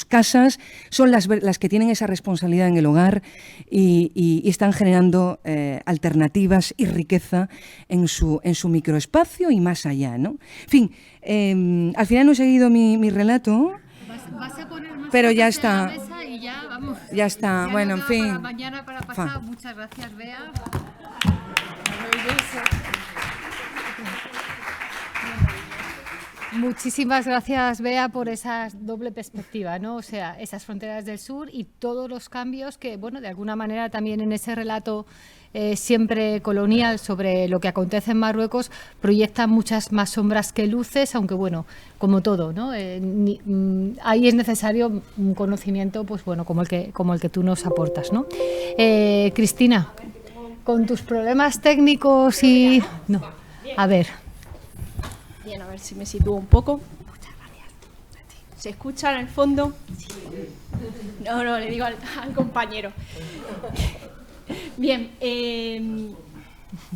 Speaker 6: casas, son las que tienen esa responsabilidad en el hogar y están generando alternativas y riqueza en su microespacio y más allá, ¿no? En fin, al final no he seguido mi relato,
Speaker 1: Vas a poner más
Speaker 6: pero ya
Speaker 1: cosas en la
Speaker 6: está.
Speaker 1: mesa y ya, vamos.
Speaker 6: Ya está,
Speaker 1: Ya
Speaker 6: bueno,
Speaker 1: nos
Speaker 6: en
Speaker 1: da
Speaker 6: fin.
Speaker 1: Para mañana, para pasado. Muchas gracias, Bea. Muchísimas gracias, Bea, por esa doble perspectiva, ¿no? O sea, esas fronteras del sur y todos los cambios que, bueno, de alguna manera también en ese relato siempre colonial sobre lo que acontece en Marruecos proyectan muchas más sombras que luces, aunque, bueno, como todo, ¿no? Ahí es necesario un conocimiento, pues bueno, como el que tú nos aportas, ¿no? Cristina, con tus problemas técnicos y... No, a ver...
Speaker 7: Bien, a ver si me sitúo un poco. Muchas gracias. ¿Se escucha en el fondo? Sí. No, le digo al compañero. Bien,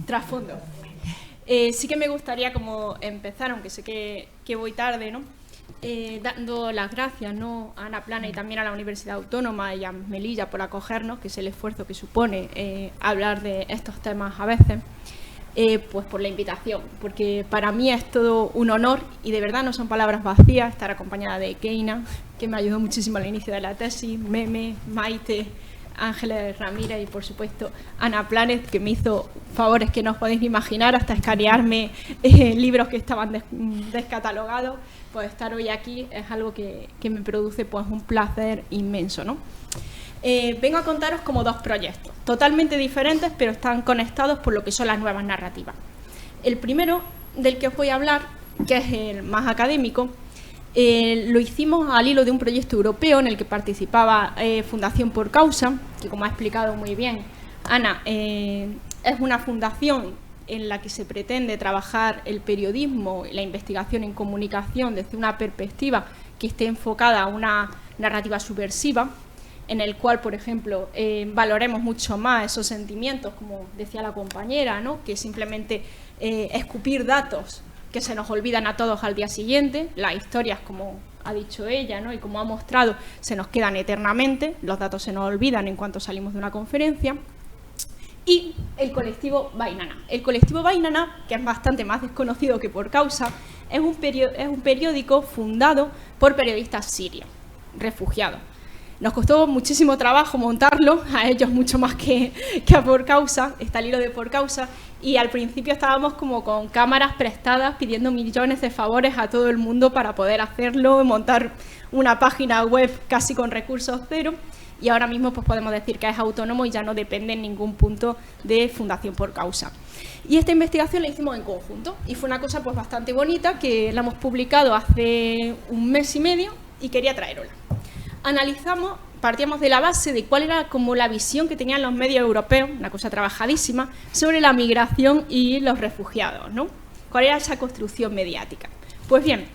Speaker 7: trasfondo. Sí que me gustaría como empezar, aunque sé que voy tarde, ¿no? Dando las gracias, ¿no?, a Ana Plana y también a la Universidad Autónoma y a Melilla por acogernos, que es el esfuerzo que supone hablar de estos temas a veces. Pues por la invitación, porque para mí es todo un honor y de verdad no son palabras vacías estar acompañada de Keina, que me ayudó muchísimo al inicio de la tesis, Meme, Maite, Ángeles Ramírez y por supuesto Ana Planet, que me hizo favores que no os podéis ni imaginar, hasta escanearme libros que estaban descatalogados. Pues estar hoy aquí es algo que me produce pues un placer inmenso, ¿no? Vengo a contaros como dos proyectos, totalmente diferentes, pero están conectados por lo que son las nuevas narrativas. El primero del que os voy a hablar, que es el más académico, lo hicimos al hilo de un proyecto europeo en el que participaba Fundación Por Causa, que como ha explicado muy bien Ana, es una fundación en la que se pretende trabajar el periodismo y la investigación en comunicación desde una perspectiva que esté enfocada a una narrativa subversiva, en el cual, por ejemplo, valoremos mucho más esos sentimientos, como decía la compañera, ¿no?, que simplemente escupir datos que se nos olvidan a todos al día siguiente. Las historias, como ha dicho ella, ¿no?, y como ha mostrado, se nos quedan eternamente, los datos se nos olvidan en cuanto salimos de una conferencia. Y el colectivo Bainana. El colectivo Bainana, que es bastante más desconocido que Por Causa, es un periódico fundado por periodistas sirios, refugiados. Nos costó muchísimo trabajo montarlo, a ellos mucho más que a Por Causa, está el hilo de Por Causa, y al principio estábamos como con cámaras prestadas pidiendo millones de favores a todo el mundo para poder hacerlo, montar una página web casi con recursos cero, y ahora mismo pues podemos decir que es autónomo y ya no depende en ningún punto de Fundación Por Causa. Y esta investigación la hicimos en conjunto, y fue una cosa pues bastante bonita, que la hemos publicado hace un mes y medio y quería traerosla. Partíamos de la base de cuál era como la visión que tenían los medios europeos, una cosa trabajadísima, sobre la migración y los refugiados, ¿no? ¿Cuál era esa construcción mediática? Pues bien,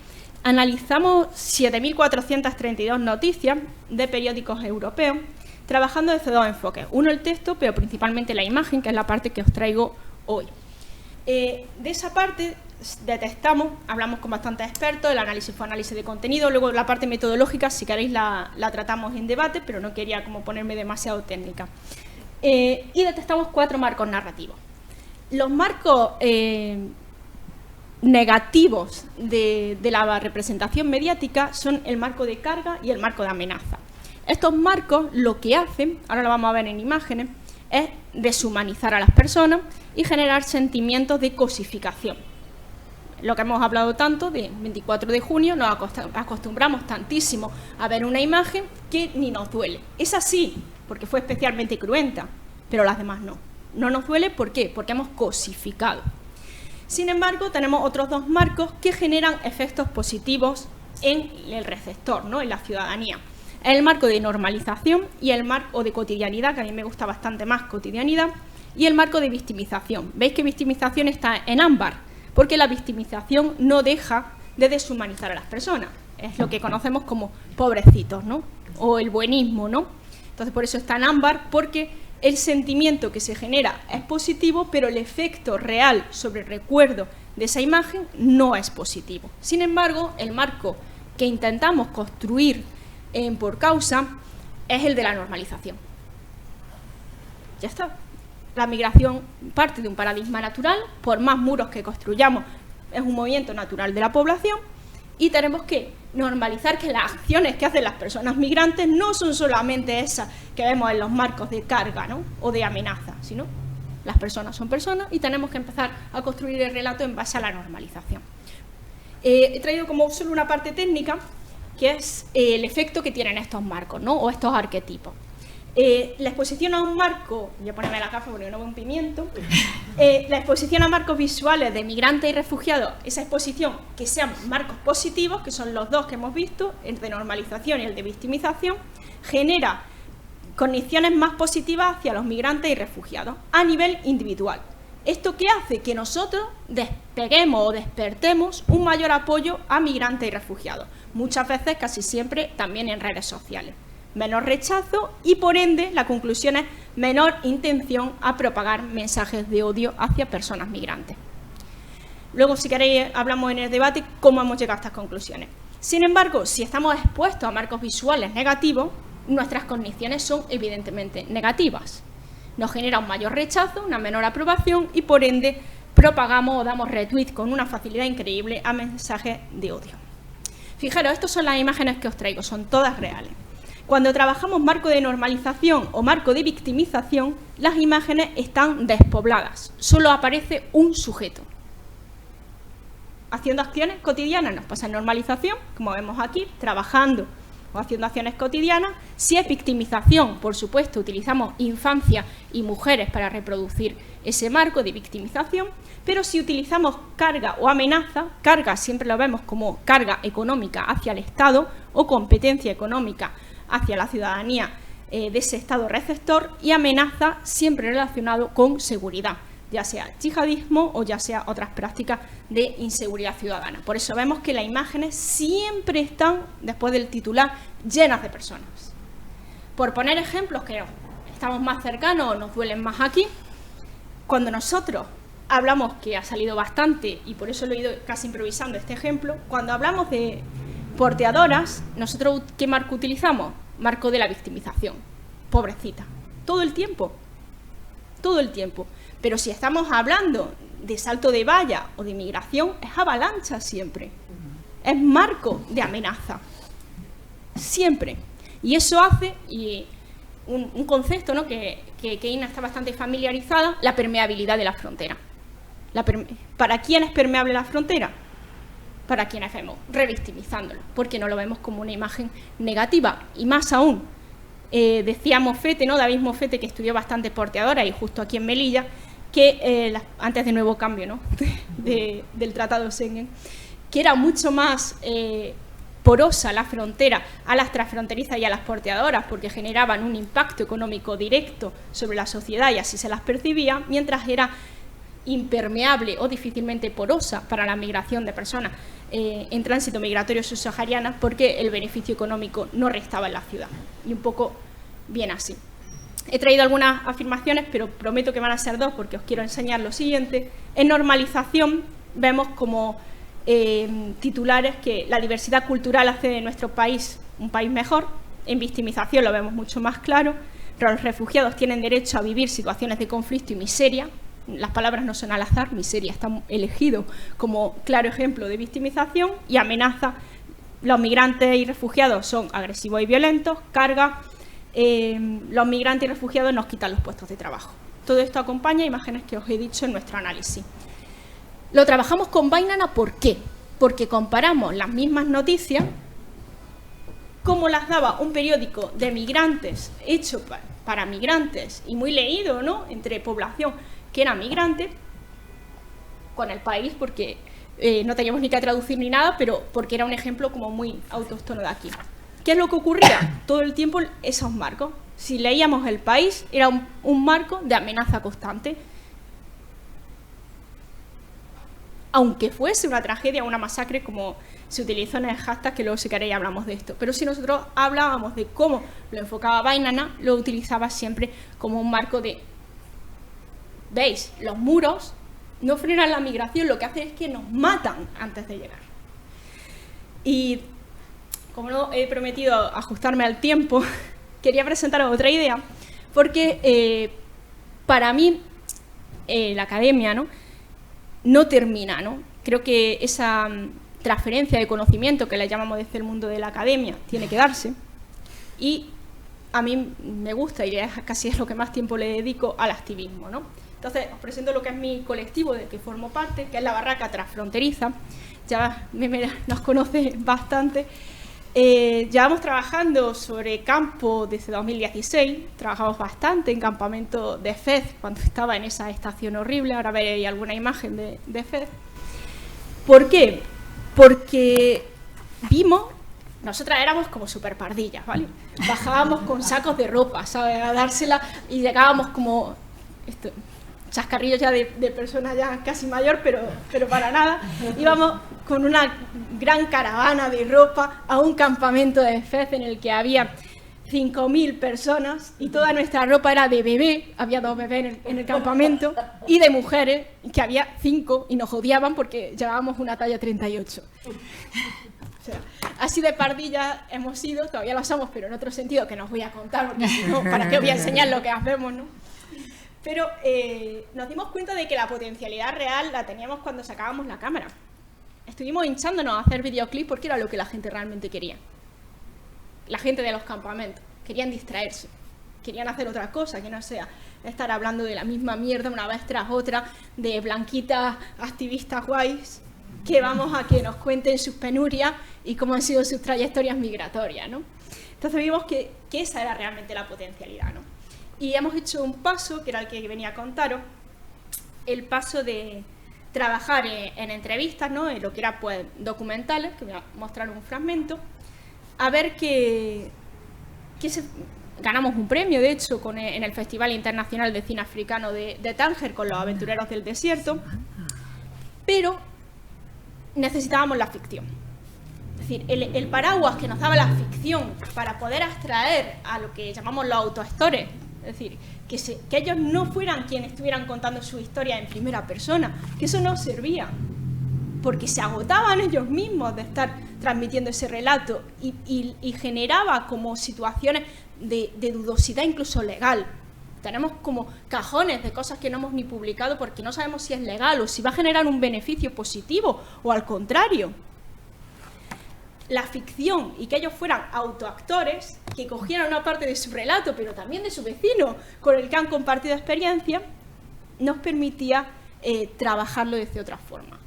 Speaker 7: analizamos 7.432 noticias de periódicos europeos, trabajando desde dos enfoques. Uno, el texto, pero principalmente la imagen, que es la parte que os traigo hoy. De esa parte detectamos, hablamos con bastantes expertos, el análisis fue análisis de contenido, luego la parte metodológica, si queréis, la tratamos en debate, pero no quería como ponerme demasiado técnica. Y detectamos 4 marcos narrativos. Los marcos negativos de la representación mediática son el marco de carga y el marco de amenaza. Estos marcos lo que hacen, ahora lo vamos a ver en imágenes, es deshumanizar a las personas y generar sentimientos de cosificación. Lo que hemos hablado tanto de 24 de junio, nos acostumbramos tantísimo a ver una imagen que ni nos duele. Es así, porque fue especialmente cruenta, pero las demás no. No nos duele, ¿por qué? Porque hemos cosificado. Sin embargo, tenemos otros 2 marcos que generan efectos positivos en el receptor, ¿no? En la ciudadanía. El marco de normalización y el marco de cotidianidad, que a mí me gusta bastante más cotidianidad, y el marco de victimización. ¿Veis que victimización está en ámbar? Porque la victimización no deja de deshumanizar a las personas. Es lo que conocemos como pobrecitos, ¿no? O el buenismo, ¿no? Entonces, por eso está en ámbar, porque el sentimiento que se genera es positivo, pero el efecto real sobre el recuerdo de esa imagen no es positivo. Sin embargo, el marco que intentamos construir por causa es el de la normalización. Ya está. La migración parte de un paradigma natural, por más muros que construyamos, es un movimiento natural de la población, y tenemos que normalizar que las acciones que hacen las personas migrantes no son solamente esas que vemos en los marcos de carga, ¿no? O de amenaza, sino las personas son personas y tenemos que empezar a construir el relato en base a la normalización. He traído como solo una parte técnica, que es el efecto que tienen estos marcos, ¿no? O estos arquetipos. La exposición a un marco, voy a ponerme la gafa porque no veo un pimiento, la exposición a marcos visuales de migrantes y refugiados, esa exposición que sean marcos positivos, que son los 2 que hemos visto, el de normalización y el de victimización, genera condiciones más positivas hacia los migrantes y refugiados a nivel individual. ¿Esto qué hace? Que nosotros despeguemos o despertemos un mayor apoyo a migrantes y refugiados, muchas veces, casi siempre, también en redes sociales. Menor rechazo y, por ende, la conclusión es menor intención a propagar mensajes de odio hacia personas migrantes. Luego, si queréis, hablamos en el debate cómo hemos llegado a estas conclusiones. Sin embargo, si estamos expuestos a marcos visuales negativos, nuestras cogniciones son evidentemente negativas. Nos genera un mayor rechazo, una menor aprobación y, por ende, propagamos o damos retweet con una facilidad increíble a mensajes de odio. Fijaros, estas son las imágenes que os traigo, son todas reales. Cuando trabajamos marco de normalización o marco de victimización, las imágenes están despobladas, solo aparece un sujeto. Haciendo acciones cotidianas, nos pasa en normalización, como vemos aquí, trabajando o haciendo acciones cotidianas. Si es victimización, por supuesto, utilizamos infancia y mujeres para reproducir ese marco de victimización, pero si utilizamos carga o amenaza, carga siempre lo vemos como carga económica hacia el Estado o competencia económica hacia la ciudadanía de ese Estado receptor, y amenaza siempre relacionado con seguridad, ya sea yihadismo o ya sea otras prácticas de inseguridad ciudadana. Por eso vemos que las imágenes siempre están, después del titular, llenas de personas. Por poner ejemplos que estamos más cercanos o nos duelen más aquí, cuando nosotros hablamos, que ha salido bastante y por eso lo he ido casi improvisando este ejemplo, cuando hablamos de porteadoras, nosotros ¿qué marco utilizamos? Marco de la victimización. Pobrecita. Todo el tiempo. Todo el tiempo. Pero si estamos hablando de salto de valla o de migración, es avalancha siempre. Es marco de amenaza. Siempre. Y eso hace, y un concepto, ¿no?, que Ina está bastante familiarizada, la permeabilidad de la frontera. ¿Para quién es permeable la frontera? Para quienes vemos revictimizándolo, porque no lo vemos como una imagen negativa. Y más aún, decía Moffete, ¿no?, David Moffete, que estudió bastante porteadora y justo aquí en Melilla, que antes de Nuevo Cambio, ¿no?, del Tratado Schengen, que era mucho más porosa la frontera a las transfronterizas y a las porteadoras, porque generaban un impacto económico directo sobre la sociedad y así se las percibía, mientras era impermeable o difícilmente porosa para la migración de personas en tránsito migratorio subsahariana, porque el beneficio económico no restaba en la ciudad. Y un poco bien así. He traído algunas afirmaciones, pero prometo que van a ser 2 porque os quiero enseñar lo siguiente. En normalización vemos como titulares que la diversidad cultural hace de nuestro país un país mejor. En victimización lo vemos mucho más claro. Los refugiados tienen derecho a vivir situaciones de conflicto y miseria. Las palabras no son al azar, miseria está elegido como claro ejemplo de victimización. Y amenaza, los migrantes y refugiados son agresivos y violentos. Carga, los migrantes y refugiados nos quitan los puestos de trabajo. Todo esto acompaña imágenes que os he dicho en nuestro análisis. Lo trabajamos con Bainana, ¿por qué? Porque comparamos las mismas noticias, como las daba un periódico de migrantes, hecho para migrantes y muy leído, ¿no?, entre población que era migrante, con El País, porque no teníamos ni que traducir ni nada, pero porque era un ejemplo como muy autóctono de aquí. ¿Qué es lo que ocurría? Todo el tiempo esos marcos. Si leíamos El País, era un marco de amenaza constante. Aunque fuese una tragedia, una masacre, como se utilizó en el hashtag, que luego si queréis hablamos de esto. Pero si nosotros hablábamos de cómo lo enfocaba Bainana, lo utilizaba siempre como un marco de... ¿Veis? Los muros no frenan la migración, lo que hacen es que nos matan antes de llegar. Y como no he prometido ajustarme al tiempo, quería presentaros otra idea, porque para mí la academia, no termina, ¿no? Creo que esa transferencia de conocimiento que le llamamos desde el mundo de la academia tiene que darse, y a mí me gusta, y casi es lo que más tiempo le dedico, al activismo, ¿no? Entonces os presento lo que es mi colectivo del que formo parte, que es la Barraca Transfronteriza. Ya nos conoce bastante. Llevamos trabajando sobre campo desde 2016, trabajamos bastante en campamento de FED cuando estaba en esa estación horrible, ahora veréis alguna imagen de FED. ¿Por qué? Porque vimos, nosotras éramos como super pardillas, ¿vale? Bajábamos con sacos de ropa, ¿sabes?, a dársela, y llegábamos como... chascarrillos ya de persona ya casi mayor, pero para nada. Íbamos con una gran caravana de ropa a un campamento de FED en el que había 5.000 personas y toda nuestra ropa era de bebé, había 2 bebés en el campamento, y de mujeres, que había 5 y nos odiaban porque llevábamos una talla 38. O sea, así de pardillas hemos sido, todavía lo somos, pero en otro sentido que no os voy a contar, porque si no, ¿para qué os voy a enseñar lo que hacemos, no? Pero nos dimos cuenta de que la potencialidad real la teníamos cuando sacábamos la cámara. Estuvimos hinchándonos a hacer videoclips porque era lo que la gente realmente quería. La gente de los campamentos querían distraerse, querían hacer otra cosa que no sea estar hablando de la misma mierda una vez tras otra, de blanquitas activistas guays, que vamos a que nos cuenten sus penurias y cómo han sido sus trayectorias migratorias, ¿no? Entonces vimos que esa era realmente la potencialidad, ¿no? Y hemos hecho un paso, que era el que venía a contaros, el paso de trabajar en entrevistas, ¿no?, en lo que era pues documentales, que voy a mostrar un fragmento, a ver ganamos un premio, de hecho, en el Festival Internacional de Cine Africano de Tánger, con los Aventureros del Desierto, pero necesitábamos la ficción. Es decir, el paraguas que nos daba la ficción para poder abstraer a lo que llamamos los autoactores, es decir, que ellos no fueran quienes estuvieran contando su historia en primera persona, que eso no servía, porque se agotaban ellos mismos de estar transmitiendo ese relato y generaba como situaciones de dudosidad incluso legal. Tenemos como cajones de cosas que no hemos ni publicado porque no sabemos si es legal o si va a generar un beneficio positivo o al contrario. La ficción y que ellos fueran autoactores, que cogieran una parte de su relato, pero también de su vecino con el que han compartido experiencia, nos permitía trabajarlo de otra forma.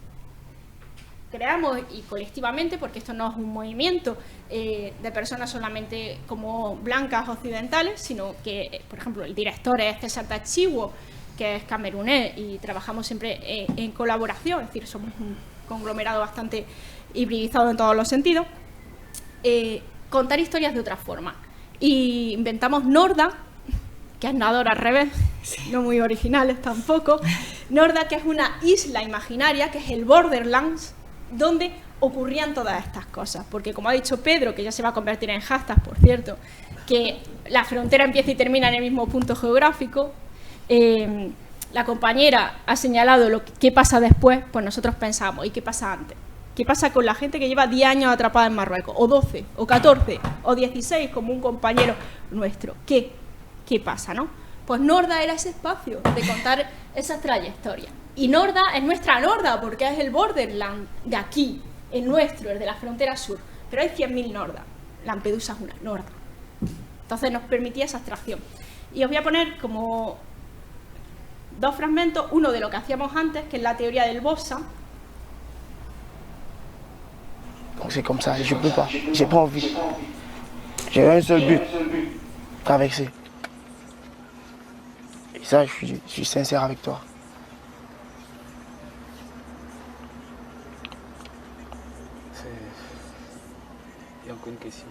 Speaker 7: Creamos, y colectivamente, porque esto no es un movimiento de personas solamente como blancas occidentales, sino que, por ejemplo, el director es César Tachiwo, que es camerunés, y trabajamos siempre en colaboración, es decir, somos un conglomerado bastante hibridizado en todos los sentidos, contar historias de otra forma. Y inventamos Norda, que es nadador al revés, no muy originales tampoco. Norda, que es una isla imaginaria, que es el Borderlands, donde ocurrían todas estas cosas. Porque como ha dicho Pedro, que ya se va a convertir en hashtag, por cierto, que la frontera empieza y termina en el mismo punto geográfico, la compañera ha señalado qué pasa después, pues nosotros pensamos, ¿y qué pasa antes? ¿Qué pasa con la gente que lleva 10 años atrapada en Marruecos? O 12, o 14, o 16, como un compañero nuestro. ¿Qué pasa, no? Pues Norda era ese espacio de contar esas trayectorias. Y Norda es nuestra Norda, porque es el borderland de aquí, el nuestro, el de la frontera sur. Pero hay 100.000 Nordas. Lampedusa es una Norda. Entonces nos permitía esa abstracción. Y os voy a poner como 2 fragmentos, uno de lo que hacíamos antes, que es la teoría del Bossa.
Speaker 8: Donc c'est comme ça, je peux pas, j'ai pas envie. J'ai un seul but, traverser. Et ça, je suis sincère avec toi.
Speaker 9: Il y a encore une question.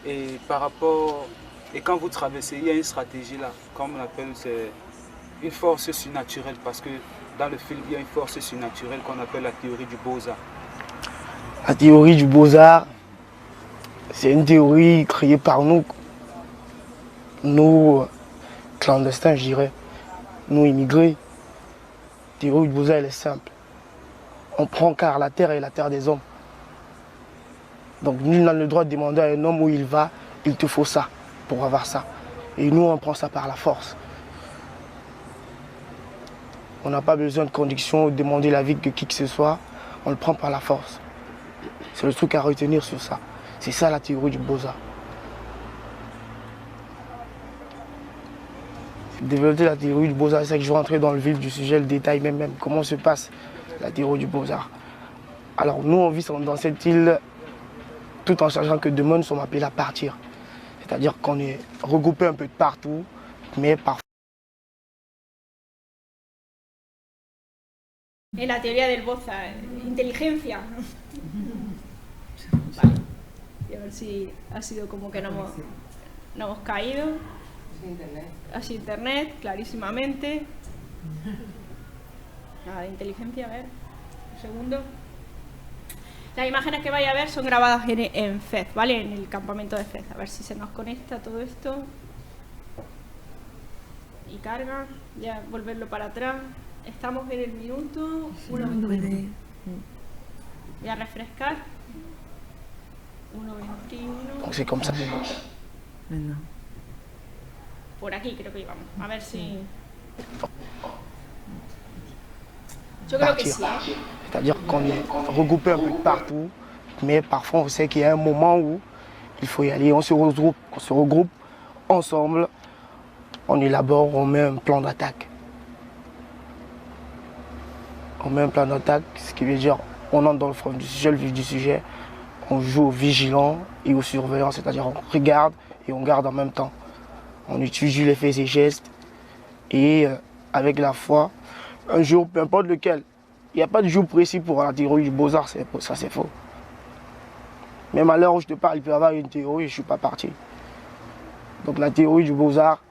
Speaker 9: Et par rapport, et quand vous traversez, il y a une stratégie là, comme on appelle, c'est une force surnaturelle, parce que dans le film, il y a une force surnaturelle qu'on appelle la théorie du Beaux-Arts.
Speaker 8: La théorie du Beaux-Arts, c'est une théorie créée par nous. Nous, clandestins, je dirais. Nous, immigrés. La théorie du Beaux-Arts, elle est simple. On prend car la terre est la terre des hommes. Donc nul n'a le droit de demander à un homme où il va, il te faut ça pour avoir ça. Et nous, on prend ça par la force. On n'a pas besoin de conditions ou de demander l'avis de qui que ce soit. On le prend par la force. C'est le truc à retenir sur ça. C'est ça la théorie du Beaux-Arts. Développer la théorie du Beaux-Arts, c'est que je vais rentrer dans le vif du sujet, le détail même. Comment se passe la théorie du Beaux-Arts. Alors nous, on vit dans cette île tout en sachant que demain, nous sommes appelés à partir. C'est-à-dire qu'on est regroupés un peu de partout, mais parfois...
Speaker 7: En la teoría del Boza, inteligencia. Vale. Y a ver si ha sido como que no hemos caído. Ha sido internet, clarísimamente. Nada de inteligencia, a ver. Un segundo. Las imágenes que vais a ver son grabadas en Fez, ¿vale? En el campamento de Fez. A ver si se nos conecta todo esto. Y carga. Ya volverlo para atrás. Estamos en el minuto 1:21. Voy a refrescar. 1:21.
Speaker 8: Donc c'est comme ça.
Speaker 7: Por aquí creo que íbamos. A ver si... Yo creo que sí.
Speaker 8: C'est-à-dire qu'on est regroupés un peu de partout, mais parfois on sait qu'il y a un moment où il faut y aller. On se regroupe ensemble, on élabore, on met un plan d'attaque. On met un plan d'attaque, ce qui veut dire on entre dans le front du sujet, le vif du sujet, on joue au vigilant et au surveillant, c'est-à-dire on regarde et on garde en même temps. On utilise les faits et gestes et avec la foi, un jour, peu importe lequel, il n'y a pas de jour précis pour la théorie du Beaux-Arts, ça c'est faux. Même à l'heure où je te parle, il peut y avoir une théorie et je ne suis pas parti. Donc la théorie du Beaux-Arts,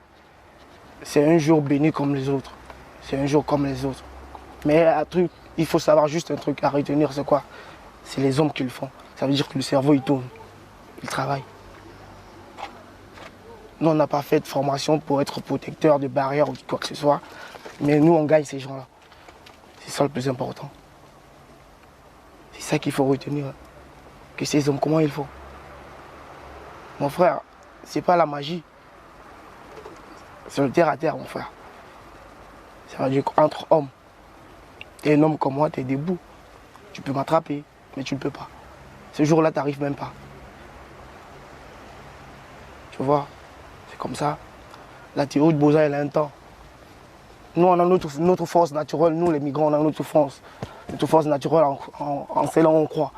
Speaker 8: c'est un jour béni comme les autres. C'est un jour comme les autres. Mais un truc, il faut savoir juste un truc à retenir, c'est quoi? C'est les hommes qui le font. Ça veut dire que le cerveau, il tourne, il travaille. Nous, on n'a pas fait de formation pour être protecteur de barrières ou de quoi que ce soit. Mais nous, on gagne ces gens-là. C'est ça le plus important. C'est ça qu'il faut retenir. Que ces hommes, comment ils font? Mon frère, c'est pas la magie. C'est le terre à terre, mon frère. Ça veut dire qu'entre hommes, t'es un homme comme moi, t'es debout. Tu peux m'attraper, mais tu ne peux pas. Ce jour-là, t'arrives même pas. Tu vois? C'est comme ça. La théorie de Beaux-Arts, elle a un temps. Nous, on a notre force naturelle. Nous, les migrants, on a notre force naturelle en celle-là, on croit.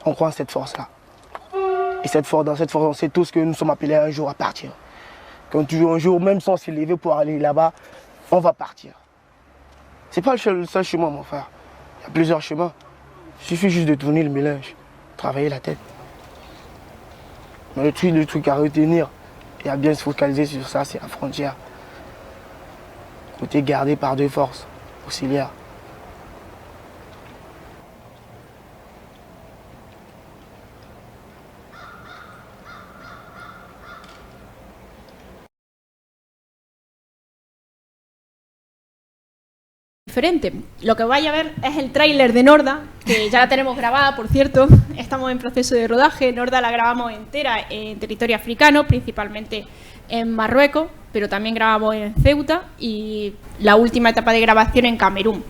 Speaker 8: On croit en cette force-là. Et dans cette force, on sait tous que nous sommes appelés un jour à partir. Quand tu veux un jour, même sans s'élever pour aller là-bas, on va partir. C'est pas le seul chemin, mon frère. Il y a plusieurs chemins. Il suffit juste de tourner le mélange, travailler la tête. Mais le truc à retenir et à bien se focaliser sur ça, c'est la frontière. Côté gardé par deux forces auxiliaires.
Speaker 7: diferente. Lo que vais a ver es el tráiler de Norda, que ya la tenemos grabada, por cierto. Estamos en proceso de rodaje. Norda la grabamos entera en territorio africano, principalmente en Marruecos, pero también grabamos en Ceuta y la última etapa de grabación en Camerún.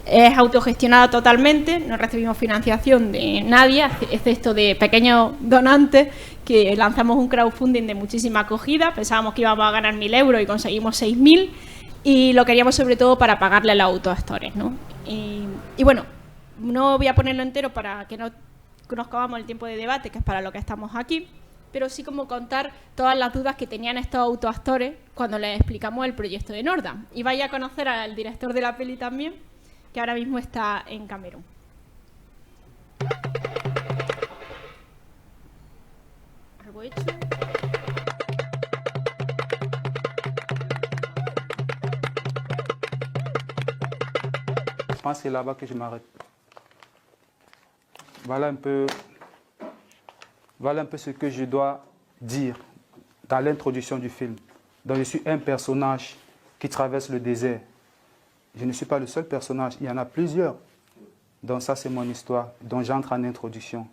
Speaker 7: Es autogestionada totalmente, no recibimos financiación de nadie, excepto de pequeños donantes, que lanzamos un crowdfunding de muchísima acogida. Pensábamos que íbamos a ganar 1.000 euros y conseguimos 6.000, y lo queríamos sobre todo para pagarle a los autoactores, ¿no? Y bueno, no voy a ponerlo entero para que no nos acabamos el tiempo de debate, que es para lo que estamos aquí, pero sí como contar todas las dudas que tenían estos autoactores cuando les explicamos el proyecto de Norda. Y vaya a conocer al director de la peli también, que ahora mismo está en Camerún. ¿Algo hecho?
Speaker 9: Je pense que c'est là-bas que je m'arrête. Voilà un peu ce que je dois dire dans l'introduction du film. Donc je suis un personnage qui traverse le désert. Je ne suis pas le seul personnage, il y en a plusieurs. Donc ça c'est mon histoire, donc j'entre en introduction.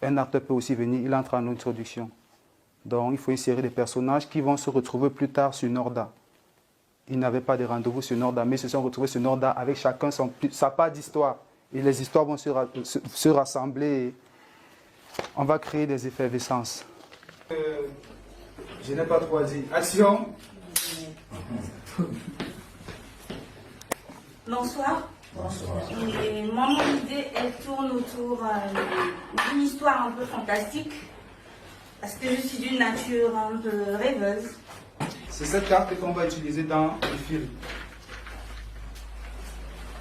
Speaker 9: Un acteur peut aussi venir, il entre en introduction. Donc il faut insérer des personnages qui vont se retrouver plus tard sur Norda. Ils n'avaient pas de rendez-vous sur Norda, mais ils se sont retrouvés sur Norda avec chacun sa part d'histoire. Et les histoires vont se rassembler et on va créer des effervescences. Je n'ai pas trop à dire. Action!
Speaker 10: Bonsoir. Bonsoir. Et moi, mon idée, elle tourne autour d'une histoire un peu fantastique, parce que je suis d'une nature un peu rêveuse.
Speaker 9: C'est cette carte qu'on va utiliser dans le film.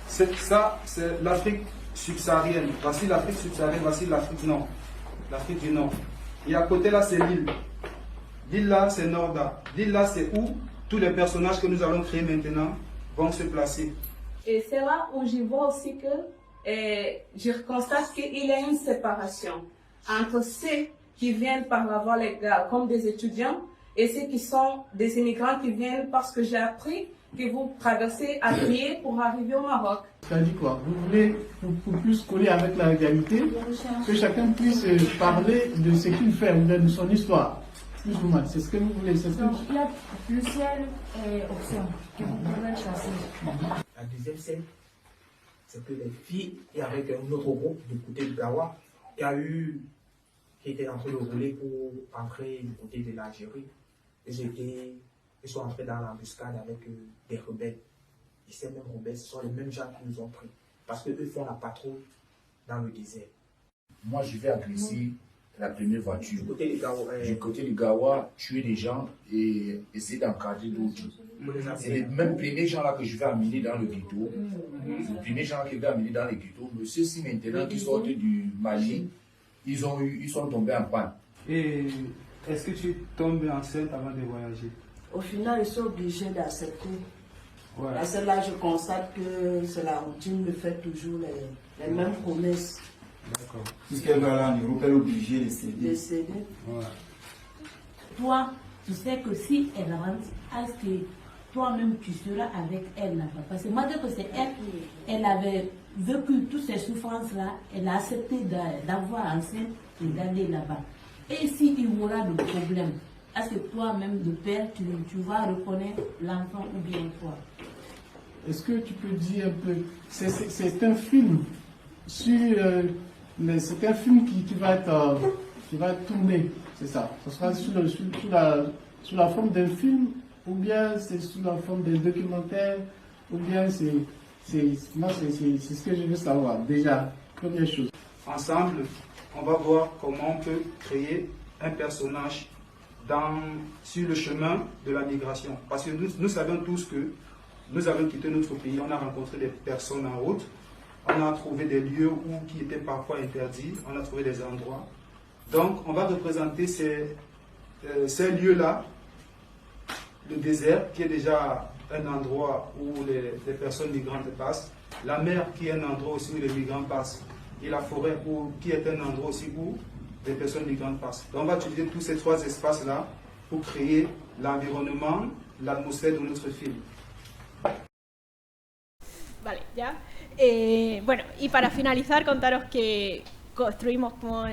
Speaker 9: Ça, c'est l'Afrique subsaharienne. Voici l'Afrique subsaharienne, voici l'Afrique Nord. L'Afrique du Nord. Et à côté là, c'est l'île. L'île là, c'est Norda. L'île là, c'est où tous les personnages que nous allons créer maintenant vont se placer.
Speaker 11: Et c'est là où je vois aussi que je constate qu'il y a une séparation entre ceux qui viennent par la voie légale comme des étudiants et ceux qui sont des immigrants qui viennent parce que j'ai appris que vous traversez à pied pour arriver au Maroc.
Speaker 12: Ça dit quoi? Vous voulez pour plus coller avec la réalité, que chacun puisse parler de ce qu'il fait ou de son histoire. Plus ou moins, c'est ce que vous voulez. C'est ce que...
Speaker 13: Donc il y a plusieurs options que vous pouvez choisir.
Speaker 14: La deuxième scène, c'est que les filles, et avec un autre groupe du côté de Gawa, qui était en train de rouler pour entrer du côté de l'Algérie. Ils sont entrés dans l'embuscade avec des rebelles. Et ces mêmes rebelles, ce sont les mêmes gens qui nous ont pris. Parce qu'eux font la patrouille dans le désert.
Speaker 15: Moi, je vais agresser la première voiture.
Speaker 14: Du côté
Speaker 15: de Gawa, tuer des gens et essayer d'encadrer d'autres. C'est les mêmes premiers gens-là que je vais amener dans le ghetto. Les premiers gens que je vais amener dans le ghetto. Mais ceux-ci maintenant qui sortent du Mali, ils sont tombés en panne.
Speaker 9: Et est-ce que tu tombes enceinte avant de voyager?
Speaker 16: Au final, ils sont obligés d'accepter.
Speaker 9: Ouais.
Speaker 16: Parce que là, je constate que c'est la routine, me fait toujours les mêmes promesses.
Speaker 9: D'accord.
Speaker 17: Puisqu'elle va là en Europe, elle est obligée de céder.
Speaker 16: De céder.
Speaker 9: Ouais.
Speaker 13: Toi, tu sais que si elle rentre, est-ce que toi-même tu seras avec elle là-bas? Parce que moi, que c'est elle avait vécu toutes ces souffrances-là, elle a accepté d'avoir enceinte et d'aller là-bas. Et s'il y aura des problèmes, est-ce que toi-même, de père, tu vas reconnaître l'enfant ou bien toi?
Speaker 12: Est-ce que tu peux dire un peu, c'est un film sur, c'est un film qui va être tourné, c'est ça? Ce sera sous la forme d'un film, ou bien c'est sous la forme d'un documentaire, ou bien c'est ce que je veux savoir, déjà, première chose.
Speaker 9: Ensemble, on va voir comment on peut créer un personnage sur le chemin de la migration. Parce que nous savons tous que nous avons quitté notre pays, on a rencontré des personnes en route, on a trouvé des lieux qui étaient parfois interdits, on a trouvé des endroits. Donc on va représenter ces lieux-là, le désert qui est déjà un endroit où les personnes migrantes passent, la mer qui est un endroit aussi où les migrants passent, et la forêt qui est un endroit aussi où les personnes migrantes passent. Donc on va utiliser tous ces trois espaces-là pour créer l'environnement, l'atmosphère de notre film.
Speaker 7: ¿ya? Bueno, y para finalizar, contaros que construimos como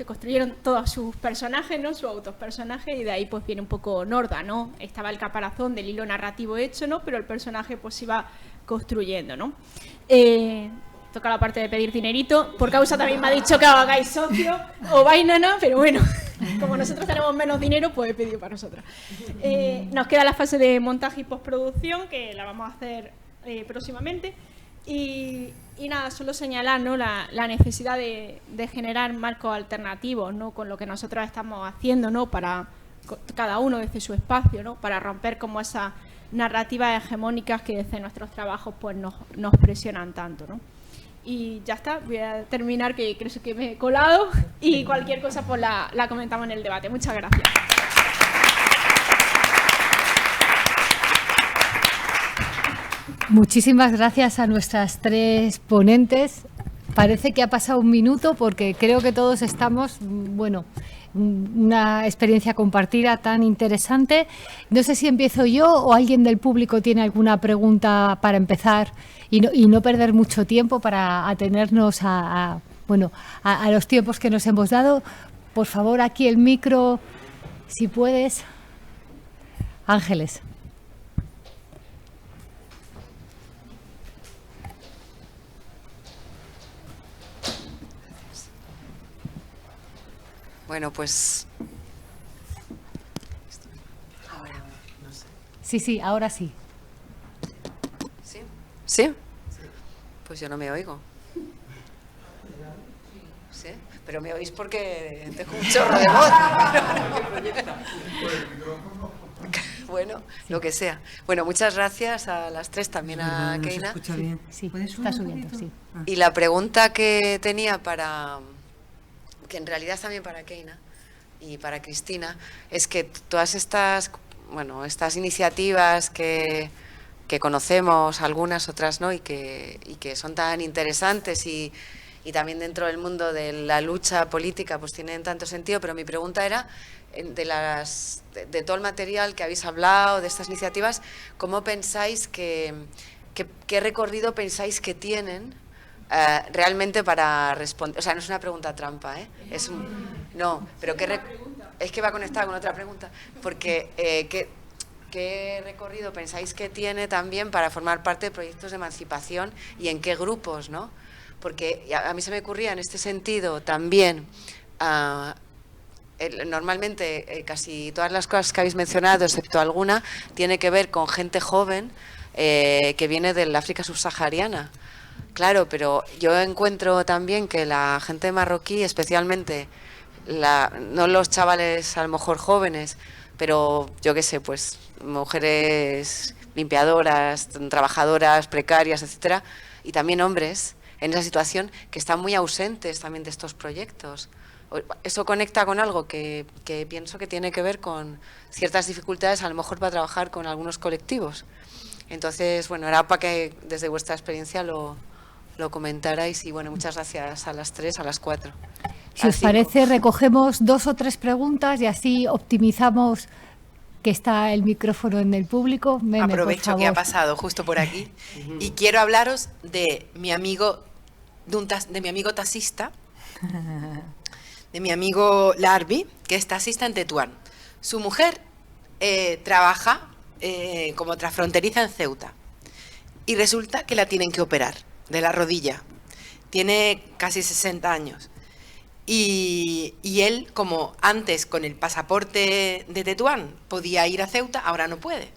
Speaker 7: construyeron todos sus personajes, ¿no? Sus autospersonajes, y de ahí pues viene un poco Norda, ¿no? Estaba el caparazón del hilo narrativo hecho, ¿no? Pero el personaje pues iba construyendo, ¿no? Toca la parte de pedir dinerito. Por causa también me ha dicho que hagáis socio o vainana, pero bueno, como nosotros tenemos menos dinero, pues he pedido para nosotras. Nos queda la fase de montaje y postproducción, que la vamos a hacer próximamente. Y nada, solo señalar, ¿no? la necesidad de generar marcos alternativos, ¿no? Con lo que nosotros estamos haciendo, ¿no? Para cada uno desde su espacio, ¿no? Para romper como esas narrativas hegemónicas que desde nuestros trabajos pues nos presionan tanto, ¿no? Y ya está, voy a terminar, que creo que me he colado, y cualquier cosa pues la comentamos en el debate. Muchas gracias.
Speaker 1: Muchísimas gracias a nuestras tres ponentes. Parece que ha pasado un minuto porque creo que todos estamos, bueno, una experiencia compartida tan interesante. No sé si empiezo yo o alguien del público tiene alguna pregunta para empezar y no perder mucho tiempo para atenernos a los tiempos que nos hemos dado. Por favor, aquí el micro, si puedes. Ángeles.
Speaker 18: Bueno, pues... Ahora, no sé.
Speaker 1: Sí, ahora sí.
Speaker 18: ¿Sí? ¿Sí? Pues yo no me oigo. ¿Sí? Pero me oís porque tengo un chorro de voz. Bueno, lo que sea. Bueno, muchas gracias a las tres, también a Keina.
Speaker 6: ¿Se escucha bien?
Speaker 1: Sí, está subiendo, sí.
Speaker 18: Y la pregunta que tenía que en realidad es también para Keina y para Cristina, es que todas estas iniciativas que conocemos, algunas, otras no, y que son tan interesantes y también dentro del mundo de la lucha política pues tienen tanto sentido, pero mi pregunta era de todo el material que habéis hablado, de estas iniciativas, ¿cómo pensáis qué recorrido pensáis que tienen realmente para responder? O sea, no es una pregunta trampa, ¿eh? Es que va conectada con otra pregunta, porque ¿qué recorrido pensáis que tiene también para formar parte de proyectos de emancipación y en qué grupos, ¿no? Porque a mí se me ocurría en este sentido también, normalmente casi todas las cosas que habéis mencionado, excepto alguna, tiene que ver con gente joven que viene del África subsahariana. Claro, pero yo encuentro también que la gente marroquí, especialmente, no los chavales a lo mejor jóvenes, pero yo qué sé, pues mujeres limpiadoras, trabajadoras, precarias, etcétera, y también hombres en esa situación que están muy ausentes también de estos proyectos. Eso conecta con algo que pienso que tiene que ver con ciertas dificultades, a lo mejor para trabajar con algunos colectivos. Entonces, bueno, era para que desde vuestra experiencia lo comentarais, y bueno, muchas gracias a las tres, a las cuatro.
Speaker 1: Si os parece, recogemos 2 o 3 preguntas y así optimizamos que está el micrófono en el público.
Speaker 19: Aprovecho que ha pasado justo por aquí y quiero hablaros de mi amigo, de mi amigo taxista, de mi amigo Larbi, que es taxista en Tetuán. Su mujer trabaja como transfronteriza en Ceuta y resulta que la tienen que operar de la rodilla. Tiene casi 60 años. Y él, como antes con el pasaporte de Tetuán podía ir a Ceuta, ahora no puede.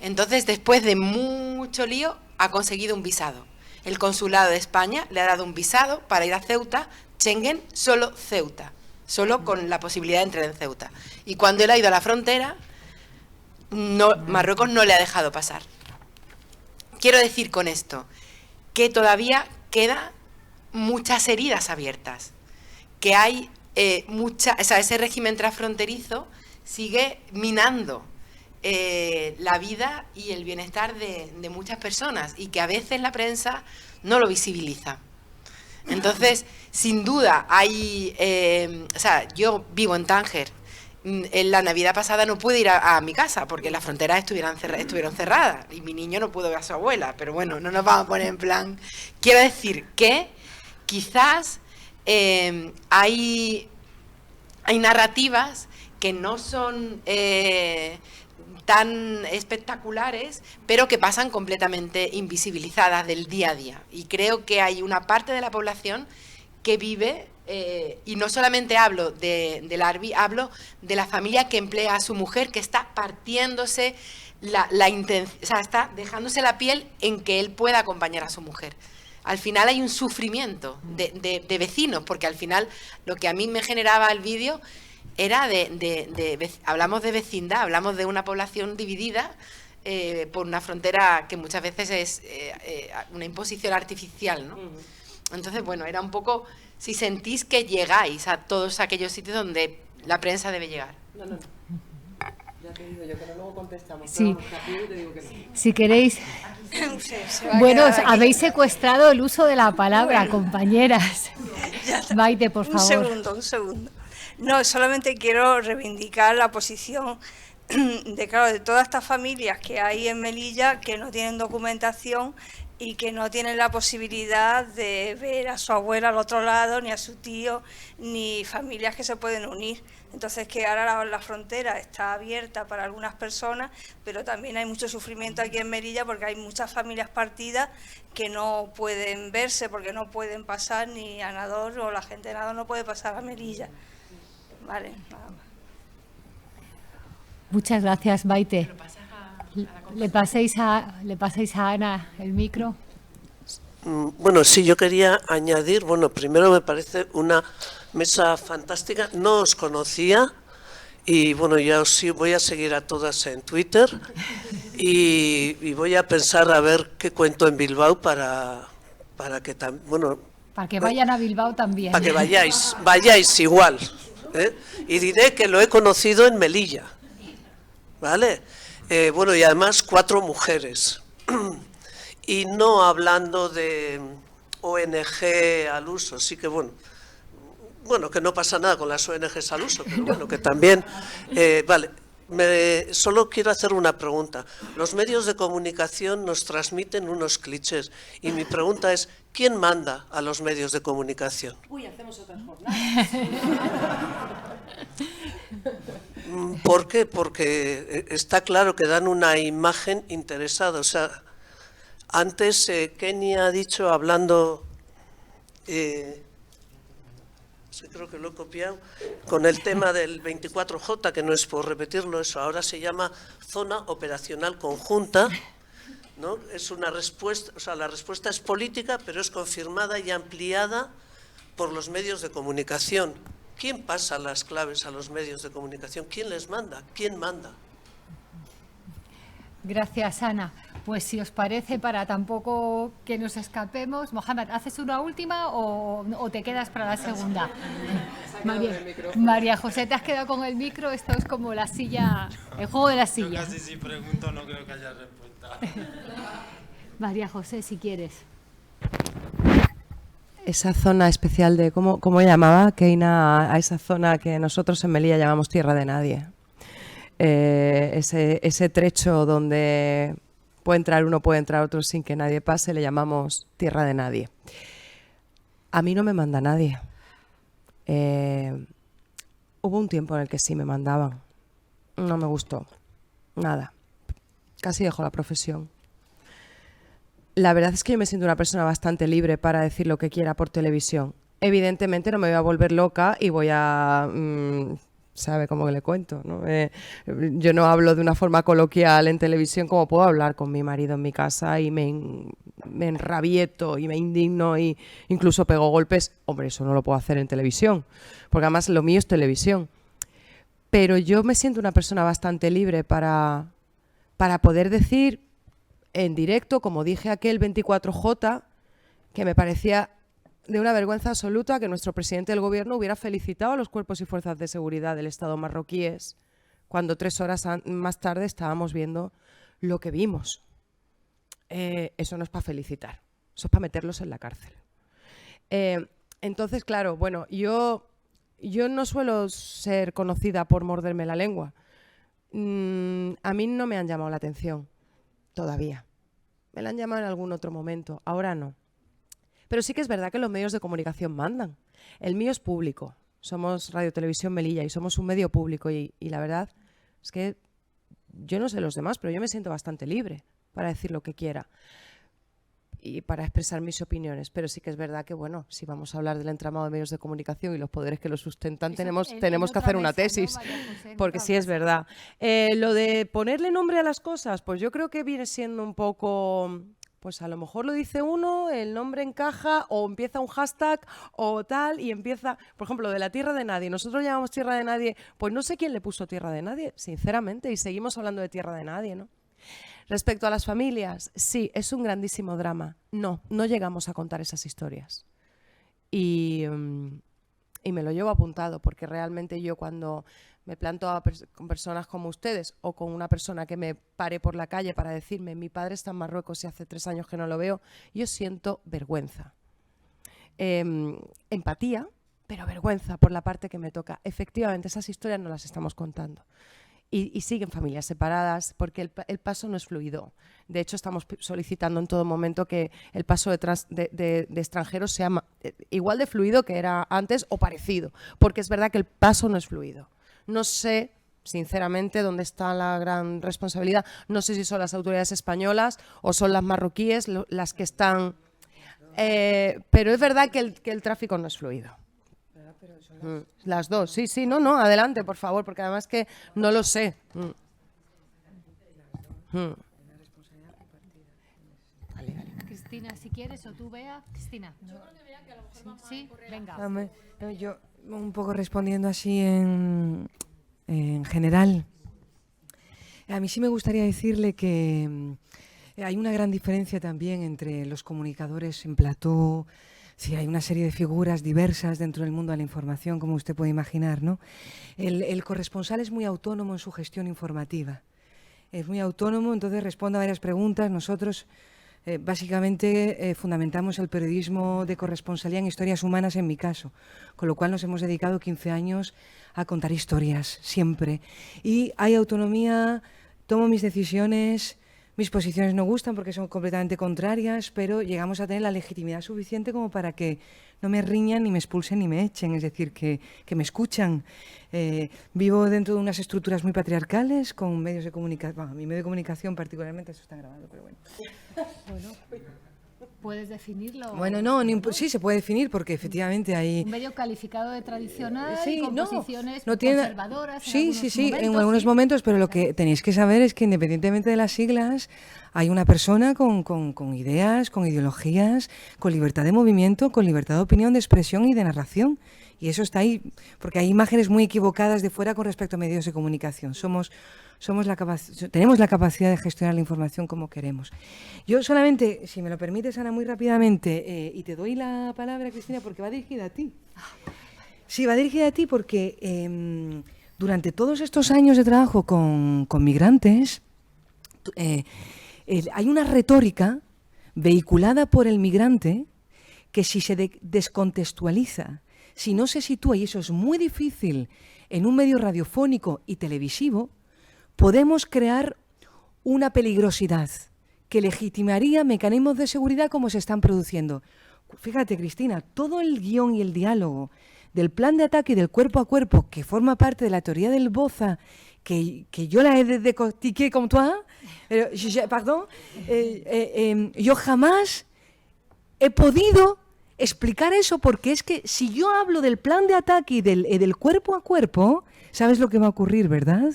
Speaker 19: Entonces, después de mucho lío, ha conseguido un visado. El consulado de España le ha dado un visado para ir a Ceuta, Schengen, solo Ceuta, solo con la posibilidad de entrar en Ceuta. Y cuando él ha ido a la frontera, Marruecos no le ha dejado pasar. Quiero decir con esto que todavía quedan muchas heridas abiertas, que hay ese régimen transfronterizo sigue minando la vida y el bienestar de muchas personas, y que a veces la prensa no lo visibiliza. Entonces, sin duda, yo vivo en Tánger, la Navidad pasada no pude ir a mi casa porque las fronteras estuvieron cerradas y mi niño no pudo ver a su abuela, pero bueno, no nos vamos a poner en plan. Quiero decir que quizás hay narrativas que no son tan espectaculares, pero que pasan completamente invisibilizadas del día a día. Y creo que hay una parte de la población que vive, y no solamente hablo del Arbi, hablo de la familia que emplea a su mujer, que está partiéndose o sea, está dejándose la piel en que él pueda acompañar a su mujer. Al final hay un sufrimiento de vecinos, porque al final lo que a mí me generaba el vídeo era hablamos de vecindad, hablamos de una población dividida por una frontera que muchas veces es una imposición artificial, ¿no? Entonces, bueno, era un poco, si sentís que llegáis a todos aquellos sitios donde la prensa debe llegar.
Speaker 2: No. Ya te digo yo que luego contestamos.
Speaker 1: Sí.
Speaker 2: Pero te digo que no.
Speaker 1: Si queréis...
Speaker 20: Se va a
Speaker 1: Bueno,
Speaker 20: quedar aquí.
Speaker 1: habéis secuestrado el uso de la palabra, compañeras. Maite, por favor.
Speaker 20: Un segundo. No, solamente quiero reivindicar la posición de todas estas familias que hay en Melilla que no tienen documentación y que no tienen la posibilidad de ver a su abuela al otro lado, ni a su tío, ni familias que se pueden unir. Entonces, que ahora la frontera está abierta para algunas personas, pero también hay mucho sufrimiento aquí en Melilla porque hay muchas familias partidas que no pueden verse porque no pueden pasar ni a Nador, o la gente de Nador no puede pasar a Melilla. Vale, nada más.
Speaker 1: Muchas gracias, Maite. ¿Le paséis a Ana el micro?
Speaker 21: Bueno, sí, yo quería añadir, bueno, primero me parece una mesa fantástica, no os conocía y bueno, ya os voy a seguir a todas en Twitter y voy a pensar a ver qué cuento en Bilbao para que también, bueno...
Speaker 1: Para que vayan a Bilbao también.
Speaker 21: Para que vayáis igual, ¿eh? Y diré que lo he conocido en Melilla, ¿vale? Bueno, y además 4 mujeres. Y no hablando de ONG al uso, sí que bueno, que no pasa nada con las ONGs al uso, pero bueno, que también, vale, solo quiero hacer una pregunta. Los medios de comunicación nos transmiten unos clichés y mi pregunta es, ¿quién manda a los medios de comunicación?
Speaker 5: Uy, hacemos otras jornadas.
Speaker 21: ¿Por qué? Porque está claro que dan una imagen interesada, o sea... Antes Kenia ha dicho, hablando, creo que lo he copiado, con el tema del 24J, que no es por repetirlo eso, ahora se llama Zona Operacional Conjunta, ¿no? Es una respuesta, o sea, la respuesta es política, pero es confirmada y ampliada por los medios de comunicación. ¿Quién pasa las claves a los medios de comunicación? ¿Quién les manda? ¿Quién manda?
Speaker 1: Gracias, Ana. Pues si os parece, para tampoco que nos escapemos, Mohamed, ¿haces una última o te quedas para la segunda? María José, ¿te has quedado con el micro? Esto es como la silla, el juego de la silla.
Speaker 22: Yo casi si pregunto no creo que haya respuesta.
Speaker 1: María José, si quieres.
Speaker 2: Esa zona especial de, ¿cómo llamaba Keina a esa zona que nosotros en Melilla llamamos Tierra de Nadie? Ese trecho donde puede entrar uno, puede entrar otro sin que nadie pase, le llamamos Tierra de Nadie. A mí no me manda nadie. Hubo un tiempo en el que sí me mandaban. No me gustó. Nada. Casi dejo la profesión. La verdad es que yo me siento una persona bastante libre para decir lo que quiera por televisión. Evidentemente no me voy a volver loca y voy a... ¿sabe cómo que le cuento? ¿No? Yo no hablo de una forma coloquial en televisión como puedo hablar con mi marido en mi casa y me enrabieto y me indigno y incluso pego golpes. Hombre, eso no lo puedo hacer en televisión, porque además lo mío es televisión. Pero yo me siento una persona bastante libre para poder decir en directo, como dije aquel 24J, que me parecía de una vergüenza absoluta que nuestro presidente del gobierno hubiera felicitado a los cuerpos y fuerzas de seguridad del Estado marroquíes cuando 3 horas más tarde estábamos viendo lo que vimos. Eso no es para felicitar, eso es para meterlos en la cárcel. Entonces, claro, bueno, yo yo no suelo ser conocida por morderme la lengua. A mí no me han llamado la atención, todavía. Me la han llamado en algún otro momento, ahora no. Pero sí que es verdad que los medios de comunicación mandan. El mío es público, somos Radio Televisión Melilla y somos un medio público y la verdad es que yo no sé los demás, pero yo me siento bastante libre para decir lo que quiera y para expresar mis opiniones, pero sí que es verdad que, bueno, si vamos a hablar del entramado de medios de comunicación y los poderes que lo sustentan, tenemos que hacer una tesis, porque sí es verdad. Lo de ponerle nombre a las cosas, pues yo creo que viene siendo un poco... Pues a lo mejor lo dice uno, el nombre encaja o empieza un hashtag o tal y empieza, por ejemplo, de la Tierra de Nadie. Nosotros llamamos Tierra de Nadie, pues no sé quién le puso Tierra de Nadie, sinceramente, y seguimos hablando de Tierra de Nadie, ¿no? Respecto a las familias, sí, es un grandísimo drama. No llegamos a contar esas historias. Y me lo llevo apuntado, porque realmente yo cuando me planto con personas como ustedes o con una persona que me pare por la calle para decirme mi padre está en Marruecos y hace 3 años que no lo veo, yo siento vergüenza. Empatía, pero vergüenza por la parte que me toca. Efectivamente, esas historias no las estamos contando. Y siguen familias separadas porque el paso no es fluido. De hecho, estamos solicitando en todo momento que el paso de extranjeros sea igual de fluido que era antes o parecido, porque es verdad que el paso no es fluido. No sé, sinceramente, dónde está la gran responsabilidad. No sé si son las autoridades españolas o son las marroquíes las que están... pero es verdad que el tráfico no es fluido. Las dos, sí, no, adelante, por favor, porque además que no lo sé.
Speaker 1: Cristina, si quieres, o tú, Bea. Cristina. Yo creo que Bea, que a lo mejor vamos a correr. Venga.
Speaker 6: Yo, un poco respondiendo así en general, a mí sí me gustaría decirle que hay una gran diferencia también entre los comunicadores en plató. Sí, hay una serie de figuras diversas dentro del mundo de la información, como usted puede imaginar, ¿no? El corresponsal es muy autónomo en su gestión informativa. Es muy autónomo, entonces responde a varias preguntas. Nosotros básicamente fundamentamos el periodismo de corresponsalía en historias humanas, en mi caso, con lo cual nos hemos dedicado 15 años a contar historias, siempre. Y hay autonomía, tomo mis decisiones... Mis posiciones no gustan porque son completamente contrarias, pero llegamos a tener la legitimidad suficiente como para que no me riñan, ni me expulsen, ni me echen, es decir, que me escuchan. Vivo dentro de unas estructuras muy patriarcales, con medios de comunicación, bueno, mi medio de comunicación particularmente, eso está grabado, pero bueno.
Speaker 1: ¿Puedes definirlo?
Speaker 6: Bueno, sí se puede definir porque efectivamente hay...
Speaker 1: Un medio calificado de tradicional, con posiciones
Speaker 6: conservadoras. Sí, en algunos
Speaker 1: sí.
Speaker 6: momentos, pero lo que tenéis que saber es que independientemente de las siglas, hay una persona con ideas, con ideologías, con libertad de movimiento, con libertad de opinión, de expresión y de narración. Y eso está ahí, porque hay imágenes muy equivocadas de fuera con respecto a medios de comunicación. Tenemos la capacidad de gestionar la información como queremos. Yo solamente, si me lo permites, Ana, muy rápidamente, y te doy la palabra, Cristina, porque va dirigida a ti. Sí, va dirigida a ti porque durante todos estos años de trabajo con migrantes, hay una retórica vehiculada por el migrante que si se descontextualiza, si no se sitúa, y eso es muy difícil en un medio radiofónico y televisivo, podemos crear una peligrosidad que legitimaría mecanismos de seguridad como se están produciendo. Fíjate, Cristina, todo el guión y el diálogo del plan de ataque y del cuerpo a cuerpo, que forma parte de la teoría del Boza, que yo la he décortiqué como toi, yo jamás he podido explicar eso, porque es que si yo hablo del plan de ataque y del cuerpo a cuerpo, ¿sabes lo que va a ocurrir, verdad?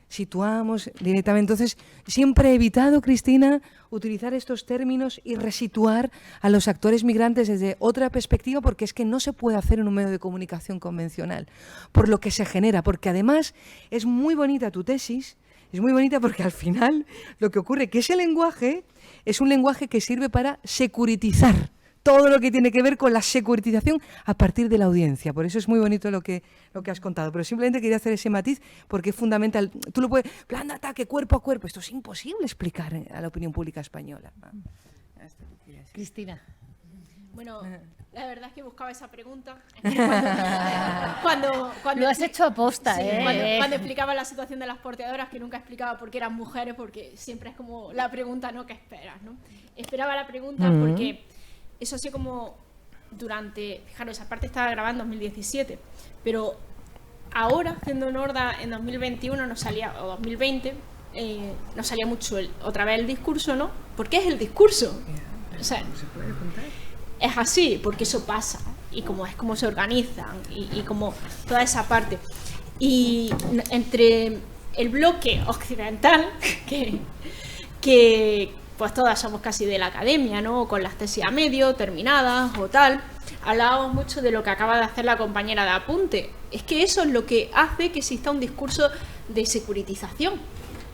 Speaker 6: Situamos directamente. Entonces, siempre he evitado, Cristina, utilizar estos términos y resituar a los actores migrantes desde otra perspectiva, porque es que no se puede hacer en un medio de comunicación convencional, por lo que se genera, porque además es muy bonita tu tesis, es muy bonita porque al final lo que ocurre es que ese lenguaje es un lenguaje que sirve para securitizar todo lo que tiene que ver con la securitización a partir de la audiencia. Por eso es muy bonito lo que has contado. Pero simplemente quería hacer ese matiz porque es fundamental. Tú lo puedes... Plan de ataque cuerpo a cuerpo. Esto es imposible explicar a la opinión pública española.
Speaker 1: Cristina.
Speaker 7: Bueno, La verdad es que buscaba esa pregunta. Cuando
Speaker 1: Lo has hecho aposta,
Speaker 7: sí, cuando explicaba la situación de las porteadoras, que nunca explicaba por qué eran mujeres, porque siempre es como la pregunta, ¿no? ¿Qué esperas, no? Esperaba la pregunta porque eso ha sido como durante... Fijaros, esa parte estaba grabada en 2017, pero ahora, haciendo Norda en 2021 nos salía, o 2020, nos salía mucho otra vez el discurso, ¿no? ¿Por qué es el discurso? O sea,
Speaker 6: ¿Se puede contar?
Speaker 7: es así, porque eso pasa, y como es como se organizan, y como toda esa parte. Y entre el bloque occidental, que pues todas somos casi de la academia, ¿no? Con las tesis a medio, terminadas o tal, hablábamos mucho de lo que acaba de hacer la compañera de apunte. Es que eso es lo que hace que exista un discurso de securitización,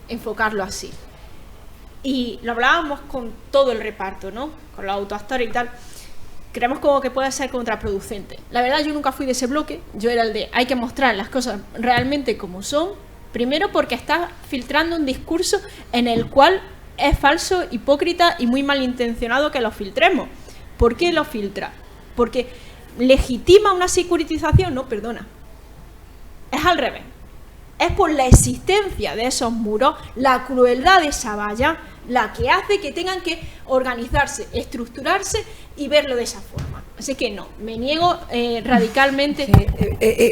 Speaker 7: enfocarlo así. Y lo hablábamos con todo el reparto, ¿no? Con los autoactores y tal. Creemos como que puede ser contraproducente. La verdad, yo nunca fui de ese bloque. Yo era el de hay que mostrar las cosas realmente como son. Primero porque está filtrando un discurso en el cual es falso, hipócrita y muy malintencionado que lo filtremos. ¿Por qué lo filtra? Porque legitima una securitización. No, perdona. Es al revés. Es por la existencia de esos muros, la crueldad de esa valla, la que hace que tengan que organizarse, estructurarse y verlo de esa forma. Así que no, me niego radicalmente.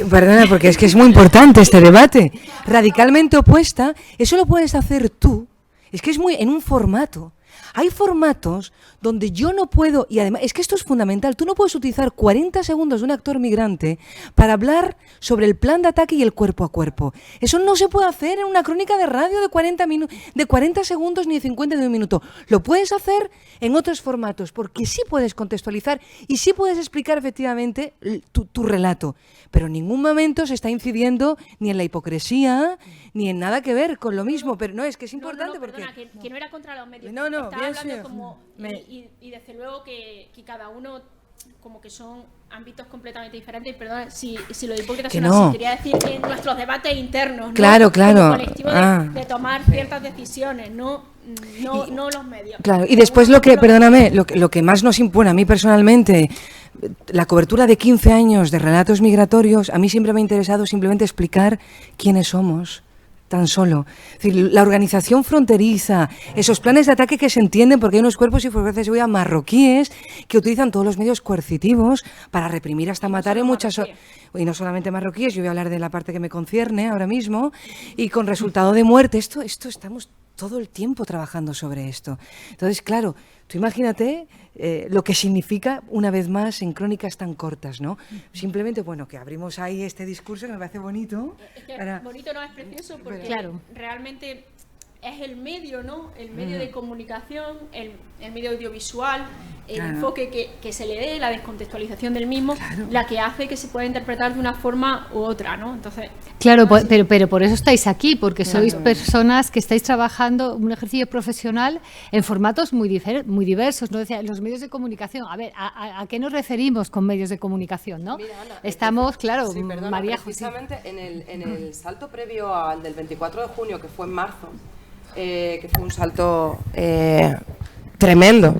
Speaker 6: Perdona, porque es que es muy importante este debate. Radicalmente opuesta, eso lo puedes hacer tú. Es que es muy en un formato. Hay formatos donde yo no puedo, y además, es que esto es fundamental, tú no puedes utilizar 40 segundos de un actor migrante para hablar sobre el plan de ataque y el cuerpo a cuerpo. Eso no se puede hacer en una crónica de radio de 40 segundos ni de 50 de un minuto. Lo puedes hacer en otros formatos, porque sí puedes contextualizar y sí puedes explicar efectivamente tu relato. Pero en ningún momento se está incidiendo ni en la hipocresía, ni en nada que ver con lo mismo. Pero no, es que es importante porque...
Speaker 7: Perdona, que no era contra los medios.
Speaker 6: No,
Speaker 7: estaba
Speaker 6: bien,
Speaker 7: hablando
Speaker 6: sí.
Speaker 7: como... Y desde luego que cada uno como que son ámbitos completamente diferentes. Y perdona si lo de hipócrita suena así. Quería decir que en nuestros debates internos, ¿no?
Speaker 6: Claro.
Speaker 7: Como colectivo de tomar ciertas decisiones, no los medios.
Speaker 6: Claro, y después lo que más nos impone a mí personalmente, la cobertura de 15 años de relatos migratorios, a mí siempre me ha interesado simplemente explicar quiénes somos. Tan solo. Es decir, la organización fronteriza, esos planes de ataque que se entienden porque hay unos cuerpos y fuerzas de seguridad marroquíes que utilizan todos los medios coercitivos para reprimir hasta matar en muchas... Y no solamente marroquíes, yo voy a hablar de la parte que me concierne ahora mismo, y con resultado de muerte. Esto estamos todo el tiempo trabajando sobre esto. Entonces, claro, tú imagínate lo que significa, una vez más, en crónicas tan cortas, ¿no? Simplemente, bueno, que abrimos ahí este discurso que me parece bonito.
Speaker 7: Es que bonito no es precioso porque realmente es el medio, ¿no? El medio de comunicación, el medio audiovisual, el enfoque que se le dé, la descontextualización del mismo, la que hace que se pueda interpretar de una forma u otra, ¿no? Entonces,
Speaker 1: claro, pero por eso estáis aquí, porque sois personas que estáis trabajando un ejercicio profesional en formatos muy diversos, ¿no? Decía, los medios de comunicación. A ver, ¿a qué nos referimos con medios de comunicación, no?
Speaker 2: Mira, Ana,
Speaker 1: estamos, claro,
Speaker 2: sí, perdona,
Speaker 1: María
Speaker 2: precisamente en el salto previo al del 24 de junio, que fue en marzo, que fue un salto tremendo,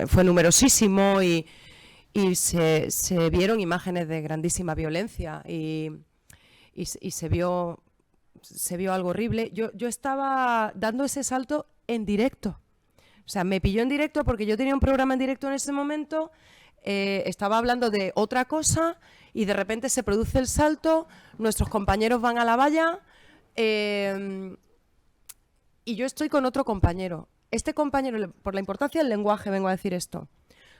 Speaker 2: fue numerosísimo y se vieron imágenes de grandísima violencia y se vio algo horrible. Yo estaba dando ese salto en directo, o sea, me pilló en directo porque yo tenía un programa en directo en ese momento, estaba hablando de otra cosa y de repente se produce el salto, nuestros compañeros van a la valla, y yo estoy con otro compañero. Este compañero, por la importancia del lenguaje, vengo a decir esto.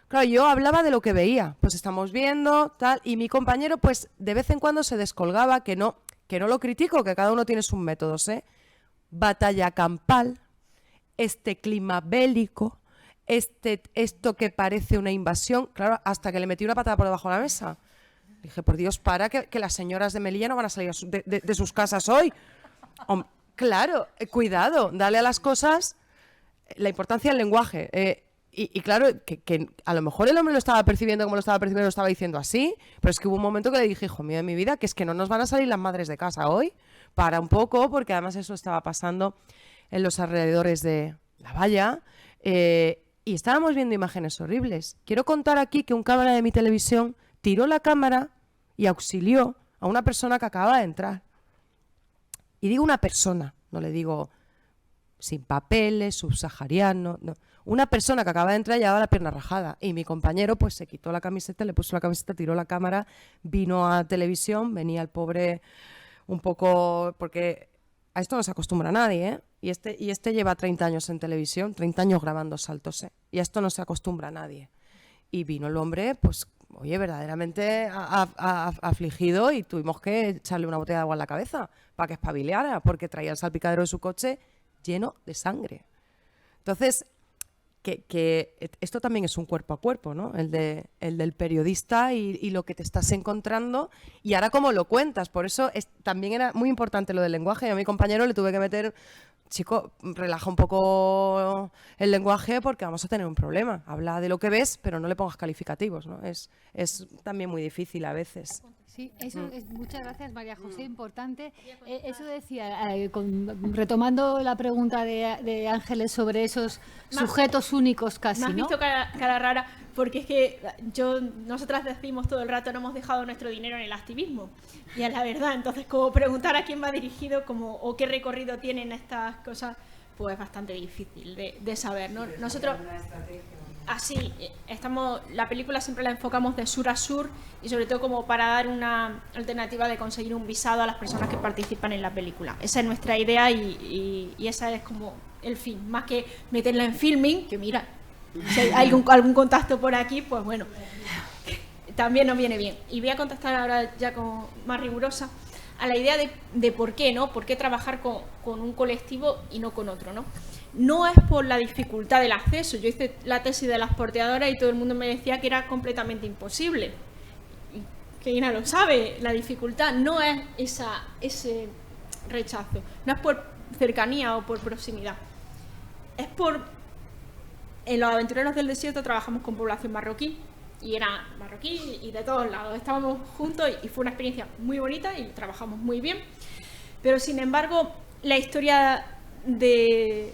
Speaker 2: Claro, yo hablaba de lo que veía, pues estamos viendo, tal, y mi compañero, pues de vez en cuando se descolgaba, que no lo critico, que cada uno tiene sus métodos, ¿eh? Batalla campal, este clima bélico, esto que parece una invasión, claro, hasta que le metí una patada por debajo de la mesa. Dije, por Dios, que las señoras de Melilla no van a salir de sus casas hoy. Claro, cuidado, dale a las cosas la importancia del lenguaje. Y claro, que a lo mejor el hombre lo estaba percibiendo como lo estaba percibiendo, lo estaba diciendo así, pero es que hubo un momento que le dije, hijo mío de mi vida, que es que no nos van a salir las madres de casa hoy. Para un poco, porque además eso estaba pasando en los alrededores de la valla. y estábamos viendo imágenes horribles. Quiero contar aquí que un cámara de mi televisión tiró la cámara y auxilió a una persona que acababa de entrar. Y digo una persona, no le digo sin papeles, subsahariano, no. Una persona que acaba de entrar llevaba la pierna rajada y mi compañero pues se quitó la camiseta, le puso la camiseta, tiró la cámara, vino a televisión, venía el pobre un poco, porque a esto no se acostumbra nadie, ¿eh? Y este lleva 30 años en televisión, 30 años grabando saltos, ¿eh? Y a esto no se acostumbra nadie. Y vino el hombre, pues, oye, verdaderamente afligido, y tuvimos que echarle una botella de agua en la cabeza para que espabileara, porque traía el salpicadero de su coche lleno de sangre. Entonces, que esto también es un cuerpo a cuerpo, ¿no? El del periodista y lo que te estás encontrando y ahora cómo lo cuentas. Por eso también era muy importante lo del lenguaje. Yo a mi compañero le tuve que meter, chico, relaja un poco el lenguaje porque vamos a tener un problema. Habla de lo que ves, pero no le pongas calificativos, ¿no? Es también muy difícil a veces.
Speaker 1: Sí, eso es, muchas gracias, María José, importante. Eso decía, retomando la pregunta de Ángeles sobre esos sujetos únicos casi,
Speaker 7: ¿no? Me has
Speaker 1: ¿no?
Speaker 7: visto cara rara, porque es que nosotras decimos todo el rato, no hemos dejado nuestro dinero en el activismo, y es la verdad. Entonces, como preguntar a quién va dirigido o qué recorrido tienen estas cosas, pues es bastante difícil de saber, ¿no? Nosotros... Así, la película siempre la enfocamos de sur a sur y sobre todo como para dar una alternativa de conseguir un visado a las personas que participan en la película. Esa es nuestra idea y esa es como el fin, más que meterla en filming, que mira, si hay algún contacto por aquí, pues bueno, también nos viene bien. Y voy a contestar ahora ya más rigurosa a la idea de por qué, ¿no? ¿Por qué trabajar con un colectivo y no con otro, ¿no? No es por la dificultad del acceso. Yo hice la tesis de las porteadoras y todo el mundo me decía que era completamente imposible. Que Ina lo sabe, la dificultad no es ese rechazo, no es por cercanía o por proximidad. Es en los Aventureros del Desierto trabajamos con población marroquí, y era marroquí y de todos lados. Estábamos juntos y fue una experiencia muy bonita y trabajamos muy bien. Pero sin embargo, la historia de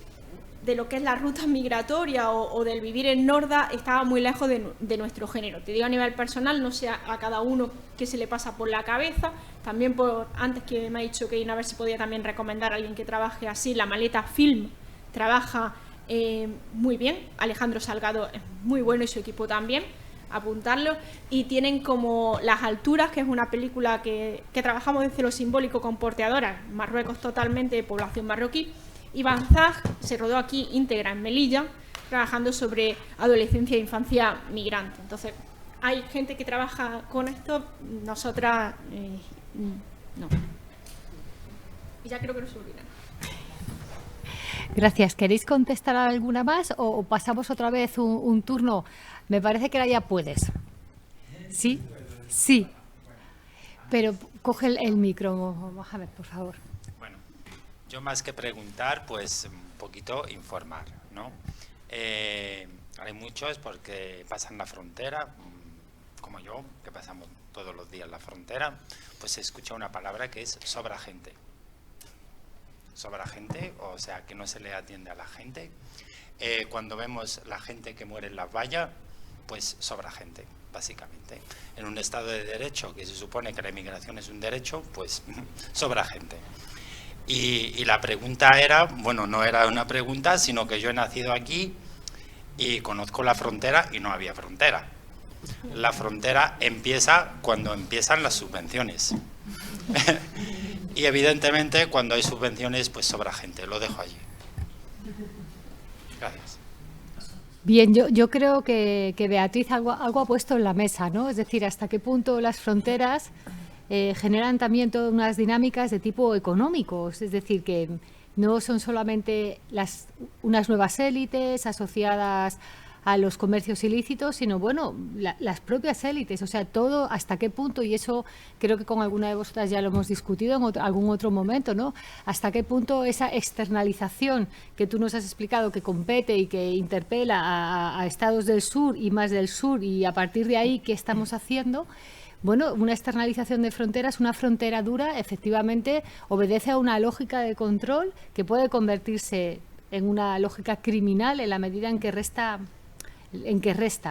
Speaker 7: lo que es la ruta migratoria o del vivir en Norda estaba muy lejos de nuestro género. Te digo a nivel personal, no sé a cada uno qué se le pasa por la cabeza. También antes que me ha dicho que a ver si podía también recomendar a alguien que trabaje así, La Maleta Film trabaja muy bien. Alejandro Salgado es muy bueno y su equipo también, apuntarlo. Y tienen como Las Alturas, que es una película que trabajamos desde lo simbólico con porteadoras, Marruecos totalmente, población marroquí. Y Banzaj se rodó aquí íntegra en Melilla, trabajando sobre adolescencia e infancia migrante. Entonces, hay gente que trabaja con esto, nosotras no. Y ya creo que no se olvidan.
Speaker 1: Gracias. ¿Queréis contestar a alguna más o pasamos otra vez un turno? Me parece que ahora ya puedes. ¿Sí? Sí. Pero coge el micro, Mohamed, por favor.
Speaker 22: Yo más que preguntar, pues un poquito informar, ¿no? Hay muchos porque pasan la frontera, como yo, que pasamos todos los días la frontera, pues se escucha una palabra que es sobra gente. Sobra gente, o sea, que no se le atiende a la gente. Cuando vemos la gente que muere en las vallas, pues sobra gente, básicamente. En un Estado de Derecho, que se supone que la inmigración es un derecho, pues sobra gente. Y la pregunta era, bueno, no era una pregunta, sino que yo he nacido aquí y conozco la frontera y no había frontera. La frontera empieza cuando empiezan las subvenciones. Y evidentemente cuando hay subvenciones pues sobra gente, lo dejo allí. Gracias.
Speaker 1: Bien, yo creo que Beatriz algo ha puesto en la mesa, ¿no? Es decir, hasta qué punto las fronteras generan también todas unas dinámicas de tipo económico, es decir, que no son solamente unas nuevas élites asociadas a los comercios ilícitos, sino bueno, las propias élites, o sea, todo hasta qué punto, y eso creo que con alguna de vosotras ya lo hemos discutido en algún otro momento, ¿no? Hasta qué punto esa externalización que tú nos has explicado que compete y que interpela a estados del sur y más del sur, y a partir de ahí, ¿qué estamos haciendo? Bueno, una externalización de fronteras, una frontera dura, efectivamente obedece a una lógica de control que puede convertirse en una lógica criminal en la medida en que resta,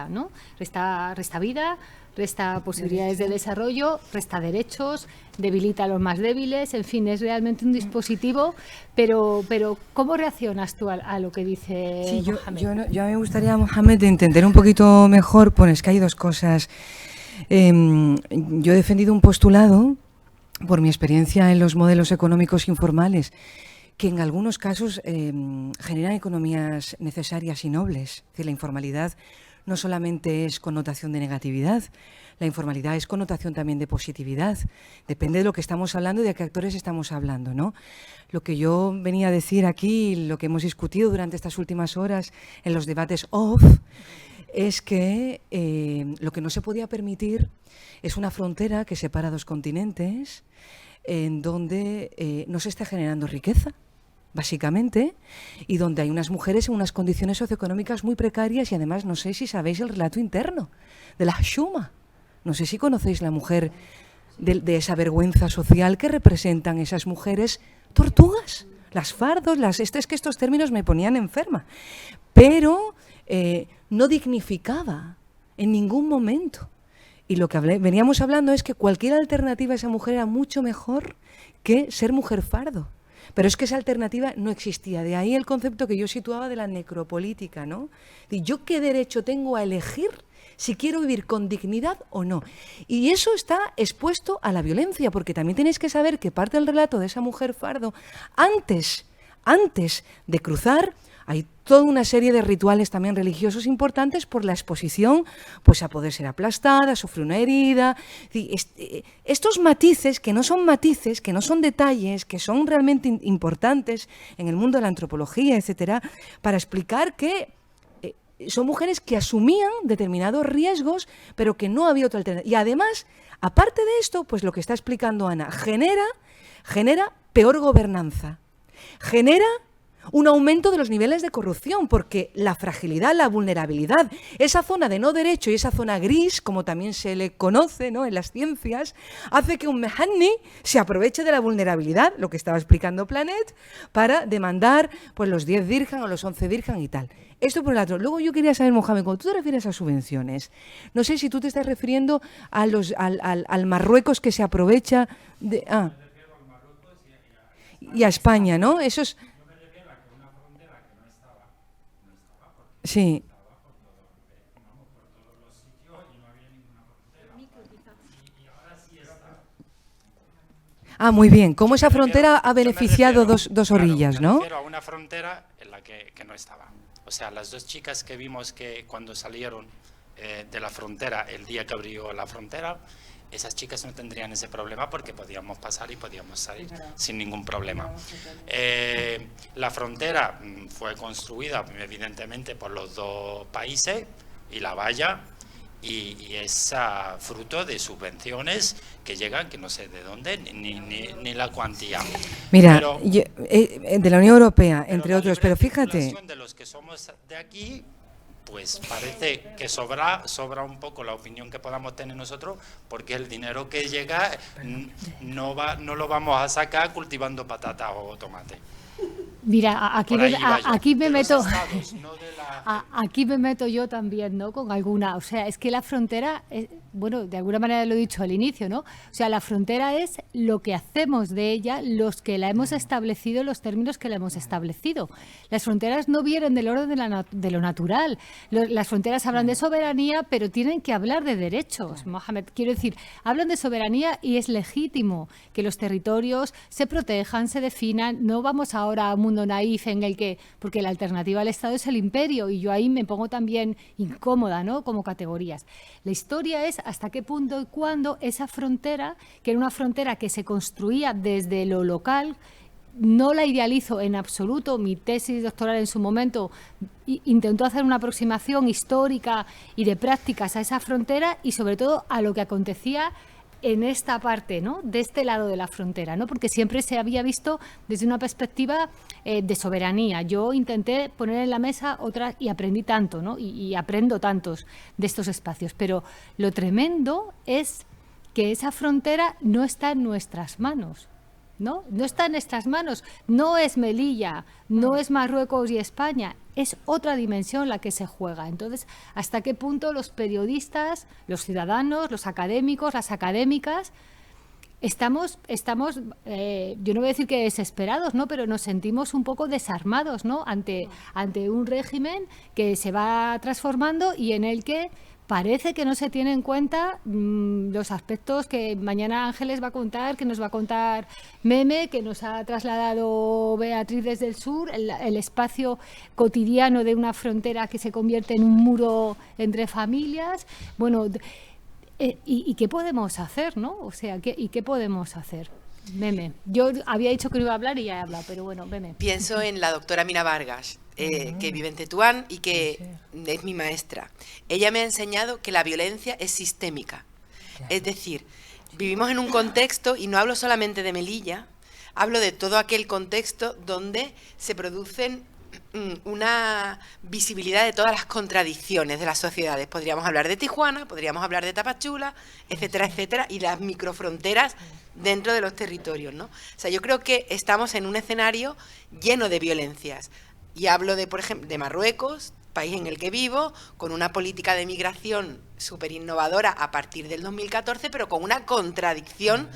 Speaker 1: ¿no? Resta vida, resta posibilidades de desarrollo, resta derechos, debilita a los más débiles, en fin, es realmente un dispositivo, pero ¿cómo reaccionas tú a lo que dice Mohamed?
Speaker 6: Yo me gustaría, Mohamed, entender un poquito mejor, es que hay dos cosas. Yo he defendido un postulado, por mi experiencia en los modelos económicos informales, que en algunos casos generan economías necesarias y nobles. Es decir, la informalidad no solamente es connotación de negatividad, la informalidad es connotación también de positividad. Depende de lo que estamos hablando y de qué actores estamos hablando, ¿no? Lo que yo venía a decir aquí, lo que hemos discutido durante estas últimas horas en los debates off, es que lo que no se podía permitir es una frontera que separa dos continentes en donde no se está generando riqueza, básicamente, y donde hay unas mujeres en unas condiciones socioeconómicas muy precarias y además no sé si sabéis el relato interno de la Hashuma. No sé si conocéis la mujer de esa vergüenza social que representan esas mujeres tortugas, las fardos, es que estos términos me ponían enferma, pero no dignificaba en ningún momento. Y lo que veníamos hablando es que cualquier alternativa a esa mujer era mucho mejor que ser mujer fardo. Pero es que esa alternativa no existía. De ahí el concepto que yo situaba de la necropolítica, ¿no? De yo qué derecho tengo a elegir si quiero vivir con dignidad o no. Y eso está expuesto a la violencia, porque también tenéis que saber que parte del relato de esa mujer fardo, antes de cruzar, hay toda una serie de rituales también religiosos importantes por la exposición pues a poder ser aplastada, a sufrir una herida. Estos matices, que no son detalles, que son realmente importantes en el mundo de la antropología, etcétera, para explicar que son mujeres que asumían determinados riesgos, pero que no había otra alternativa. Y además, aparte de esto, pues lo que está explicando Ana, genera peor gobernanza, genera un aumento de los niveles de corrupción, porque la fragilidad, la vulnerabilidad, esa zona de no derecho y esa zona gris, como también se le conoce, ¿no?, en las ciencias, hace que un mehanni se aproveche de la vulnerabilidad, lo que estaba explicando Planet, para demandar pues los 10 dirham o los 11 dirham y tal. Esto por el otro. Luego yo quería saber, Mohamed, cuando tú te refieres a subvenciones, no sé si tú te estás refiriendo a al Marruecos que se aprovecha de... y a España, ¿no? Eso es... Sí. Muy bien. ¿Cómo esa frontera ha beneficiado dos orillas, no?
Speaker 22: Me refiero a una frontera en la que no estaba. O sea, las dos chicas que vimos que cuando salieron de la frontera, el día que abrió la frontera, esas chicas no tendrían ese problema porque podíamos pasar y podíamos salir sin ningún problema. La frontera fue construida evidentemente por los dos países y la valla y es fruto de subvenciones que llegan, que no sé de dónde, ni la cuantía.
Speaker 6: Mira, de la Unión Europea, entre otros, pero fíjate...
Speaker 22: De los que somos de aquí, pues parece que sobra un poco la opinión que podamos tener nosotros, porque el dinero que llega no lo vamos a sacar cultivando patata o tomate.
Speaker 1: Mira, aquí me meto, aquí me meto yo también, ¿no? Con alguna, o sea, es que la frontera, bueno, de alguna manera lo he dicho al inicio, ¿no? O sea, la frontera es lo que hacemos de ella, los que la hemos establecido, los términos que la hemos establecido. Las fronteras no vienen del orden de lo natural. Las fronteras hablan de soberanía, pero tienen que hablar de derechos, Mohamed. Quiero decir, hablan de soberanía y es legítimo que los territorios se protejan, se definan. No vamos ahora a un mundo naif en el que, porque la alternativa al Estado es el imperio, y yo ahí me pongo también incómoda, ¿no?, como categorías. La historia es hasta qué punto y cuándo esa frontera, que era una frontera que se construía desde lo local, no la idealizo en absoluto. Mi tesis doctoral en su momento intentó hacer una aproximación histórica y de prácticas a esa frontera y sobre todo a lo que acontecía en esta parte, ¿no?, de este lado de la frontera, ¿no?, porque siempre se había visto desde una perspectiva de soberanía. Yo intenté poner en la mesa otras y aprendí tanto, ¿no?, y aprendo tantos de estos espacios, pero lo tremendo es que esa frontera no está en nuestras manos. ¿no? No está en estas manos, no es Melilla, no es Marruecos y España, es otra dimensión la que se juega. Entonces, ¿hasta qué punto los periodistas, los ciudadanos, los académicos, las académicas, estamos yo no voy a decir que desesperados, ¿no? Pero nos sentimos un poco desarmados, ¿no? Ante un régimen que se va transformando y en el que parece que no se tiene en cuenta los aspectos que mañana Ángeles va a contar, que nos va a contar Meme, que nos ha trasladado Beatriz desde el sur, el espacio cotidiano de una frontera que se convierte en un muro entre familias. Bueno, ¿y qué podemos hacer, no? O sea, ¿y qué podemos hacer? Meme, yo había dicho que no iba a hablar y ya he hablado, pero bueno, Meme.
Speaker 19: Pienso en la doctora Mina Vargas, que vive en Tetuán y que es mi maestra. Ella me ha enseñado que la violencia es sistémica. Es decir, vivimos en un contexto, y no hablo solamente de Melilla, hablo de todo aquel contexto donde se producen una visibilidad de todas las contradicciones de las sociedades. Podríamos hablar de Tijuana, podríamos hablar de Tapachula, etcétera, etcétera, y las microfronteras dentro de los territorios, ¿no? O sea, yo creo que estamos en un escenario lleno de violencias. Y hablo de, por ejemplo, de Marruecos, país en el que vivo, con una política de migración súper innovadora a partir del 2014, pero con una contradicción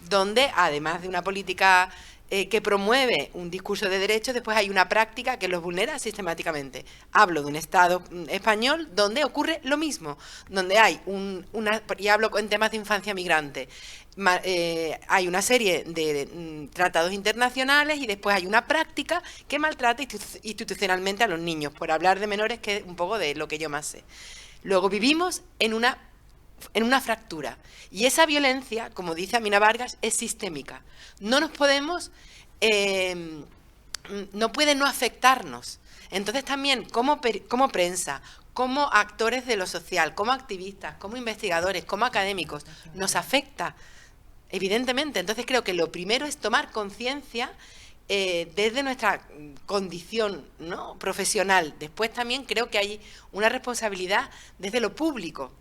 Speaker 19: donde, además de una política que promueve un discurso de derechos, después hay una práctica que los vulnera sistemáticamente. Hablo de un Estado español donde ocurre lo mismo, donde hay y hablo en temas de infancia migrante, hay una serie de tratados internacionales y después hay una práctica que maltrata institucionalmente a los niños, por hablar de menores, que es un poco de lo que yo más sé. Luego vivimos en una fractura. Y esa violencia, como dice Amina Vargas, es sistémica. No nos podemos, no puede no afectarnos. Entonces también, como prensa, como actores de lo social, como activistas, como investigadores, como académicos, nos afecta, evidentemente. Entonces creo que lo primero es tomar conciencia desde nuestra condición, ¿no?, profesional. Después también creo que hay una responsabilidad desde lo público,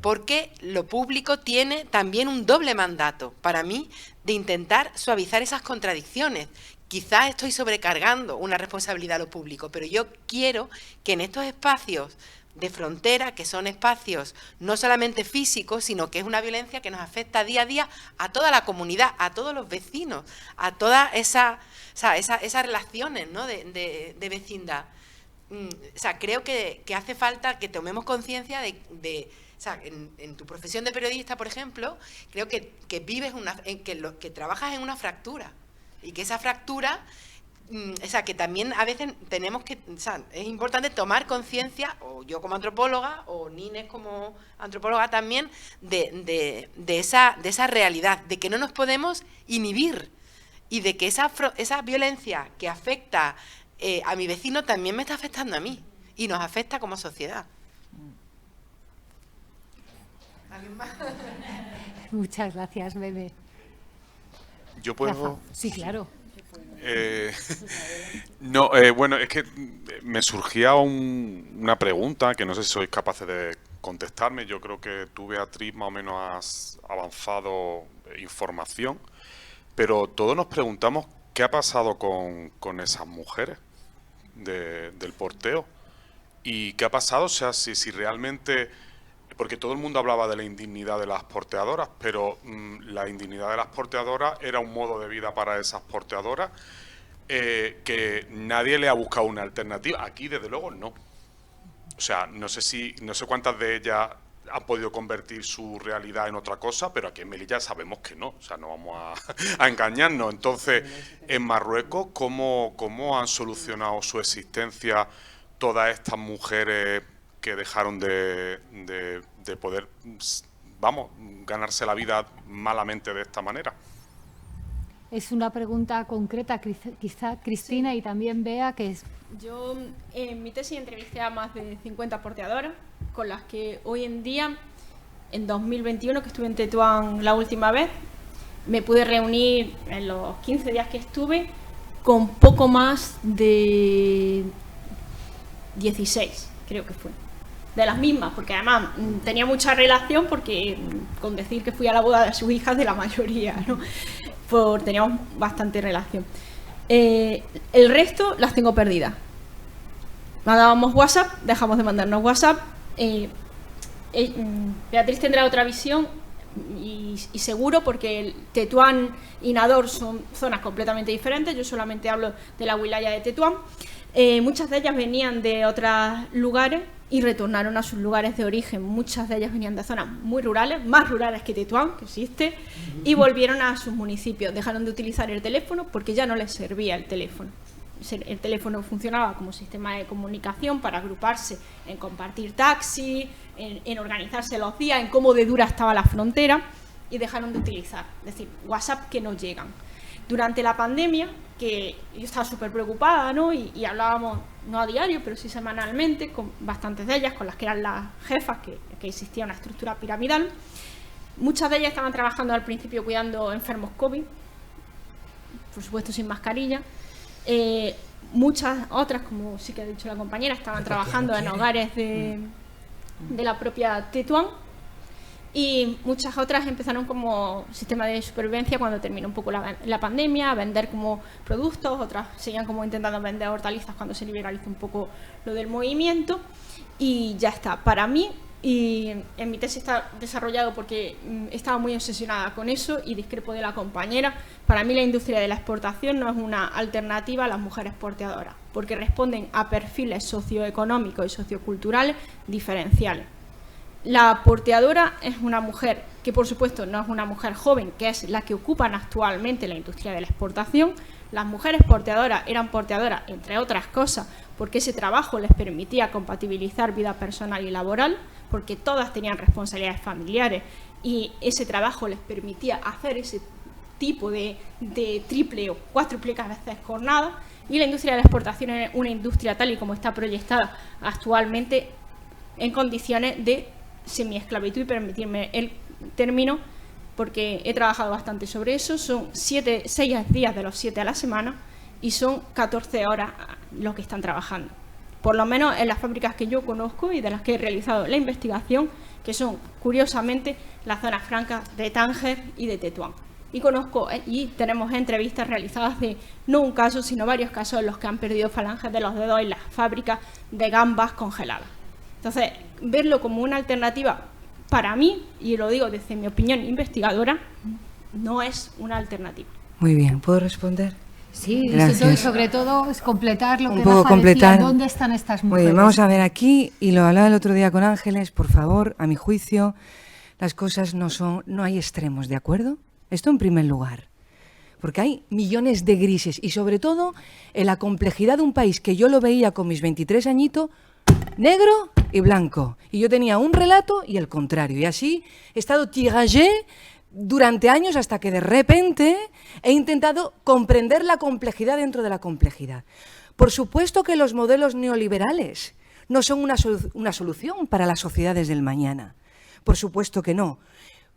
Speaker 19: porque lo público tiene también un doble mandato, para mí, de intentar suavizar esas contradicciones. Quizás estoy sobrecargando una responsabilidad a lo público, pero yo quiero que en estos espacios de frontera, que son espacios no solamente físicos, sino que es una violencia que nos afecta día a día a toda la comunidad, a todos los vecinos, a todas esas relaciones, ¿no?, de vecindad. O sea, creo que hace falta que tomemos conciencia de o sea, en tu profesión de periodista, por ejemplo, creo que vives que trabajas en una fractura, y que esa fractura, o sea, que también a veces tenemos que, o sea, es importante tomar conciencia, o yo como antropóloga, o Nines como antropóloga también, de esa realidad, de que no nos podemos inhibir, y de que esa violencia que afecta a mi vecino también me está afectando a mí, y nos afecta como sociedad. ¿Alguien más?
Speaker 1: Muchas gracias, Bebe.
Speaker 3: ¿Yo puedo?
Speaker 1: Rafa. Sí, claro.
Speaker 3: No, bueno, es que me surgía una pregunta que no sé si sois capaces de contestarme. Yo creo que tú, Beatriz, más o menos has avanzado información, pero todos nos preguntamos qué ha pasado con esas mujeres del porteo, y qué ha pasado, o sea, si realmente... Porque todo el mundo hablaba de la indignidad de las porteadoras, pero la indignidad de las porteadoras era un modo de vida para esas porteadoras que nadie le ha buscado una alternativa. Aquí, desde luego, no. O sea, no sé cuántas de ellas han podido convertir su realidad en otra cosa, pero aquí en Melilla sabemos que no. O sea, no vamos a engañarnos. Entonces, en Marruecos, ¿cómo han solucionado su existencia todas estas mujeres que dejaron de poder, vamos, ganarse la vida malamente de esta manera?
Speaker 1: Es una pregunta concreta, quizá Cristina, y también Bea, que es...
Speaker 7: Yo en mi tesis entrevisté a más de 50 porteadoras, con las que hoy en día, en 2021, que estuve en Tetuán la última vez, me pude reunir en los 15 días que estuve con poco más de 16, creo que fue. de las mismas, porque además tenía mucha relación, porque con decir que fui a la boda de sus hijas de la mayoría, ¿no? Teníamos bastante relación. El resto las tengo perdidas. Mandábamos WhatsApp, dejamos de mandarnos WhatsApp. Beatriz tendrá otra visión y seguro, porque el Tetuán y Nador son zonas completamente diferentes. Yo solamente hablo de la wilaya de Tetuán. Muchas de ellas venían de otros lugares y retornaron a sus lugares de origen. Muchas de ellas venían de zonas muy rurales, más rurales que Tetuán, que existe, y volvieron a sus municipios. Dejaron de utilizar el teléfono porque ya no les servía el teléfono. El teléfono funcionaba como sistema de comunicación para agruparse, en compartir taxi, en organizarse los días, en cómo de dura estaba la frontera, y dejaron de utilizar. Es decir, WhatsApp que no llegan. Durante la pandemia, que yo estaba súper preocupada, ¿no? Y hablábamos, no a diario, pero sí semanalmente, con bastantes de ellas, con las que eran las jefas, que existía una estructura piramidal. Muchas de ellas estaban trabajando al principio cuidando enfermos COVID, por supuesto sin mascarilla. Muchas otras, como sí que ha dicho la compañera, estaban trabajando en hogares de la propia Tetuán, y muchas otras empezaron como sistema de supervivencia cuando terminó un poco la pandemia, a vender como productos. Otras seguían como intentando vender hortalizas cuando se liberalizó un poco lo del movimiento, y ya está. Para mí, y en mi tesis está desarrollado porque estaba muy obsesionada con eso y discrepo de la compañera. Para mí la industria de la exportación no es una alternativa a las mujeres porteadoras, porque responden a perfiles socioeconómicos y socioculturales diferenciales. La porteadora es una mujer que, por supuesto, no es una mujer joven, que es la que ocupan actualmente la industria de la exportación. Las mujeres porteadoras eran porteadoras, entre otras cosas, porque ese trabajo les permitía compatibilizar vida personal y laboral, porque todas tenían responsabilidades familiares y ese trabajo les permitía hacer ese tipo de triple o cuádruple a veces jornada. Y la industria de la exportación es una industria tal y como está proyectada actualmente en condiciones de semiesclavitud, y permitirme el término porque he trabajado bastante sobre eso. Son 6 días de los 7 a la semana y son 14 horas los que están trabajando, por lo menos en las fábricas que yo conozco y de las que he realizado la investigación, que son curiosamente las zonas francas de Tánger y de Tetuán. Y conozco y tenemos entrevistas realizadas de no un caso, sino varios casos en los que han perdido falanges de los dedos en las fábricas de gambas congeladas. Entonces, verlo como una alternativa, para mí, y lo digo desde mi opinión investigadora, no es una alternativa.
Speaker 6: Muy bien, ¿puedo responder?
Speaker 1: Sí,
Speaker 6: gracias.
Speaker 1: Sobre todo es completar lo
Speaker 6: un
Speaker 1: que
Speaker 6: poco
Speaker 1: Rafa
Speaker 6: completar.
Speaker 1: decía, ¿dónde están estas mujeres?
Speaker 6: Muy bien, vamos a ver aquí, y lo hablaba el otro día con Ángeles, por favor, a mi juicio, las cosas no hay extremos, ¿de acuerdo? Esto en primer lugar, porque hay millones de grises, y sobre todo en la complejidad de un país que yo lo veía con mis 23 añitos, negro y blanco, y yo tenía un relato y el contrario, y así he estado tiragé durante años hasta que de repente he intentado comprender la complejidad dentro de la complejidad. Por supuesto que los modelos neoliberales no son una solución para las sociedades del mañana, por supuesto que no.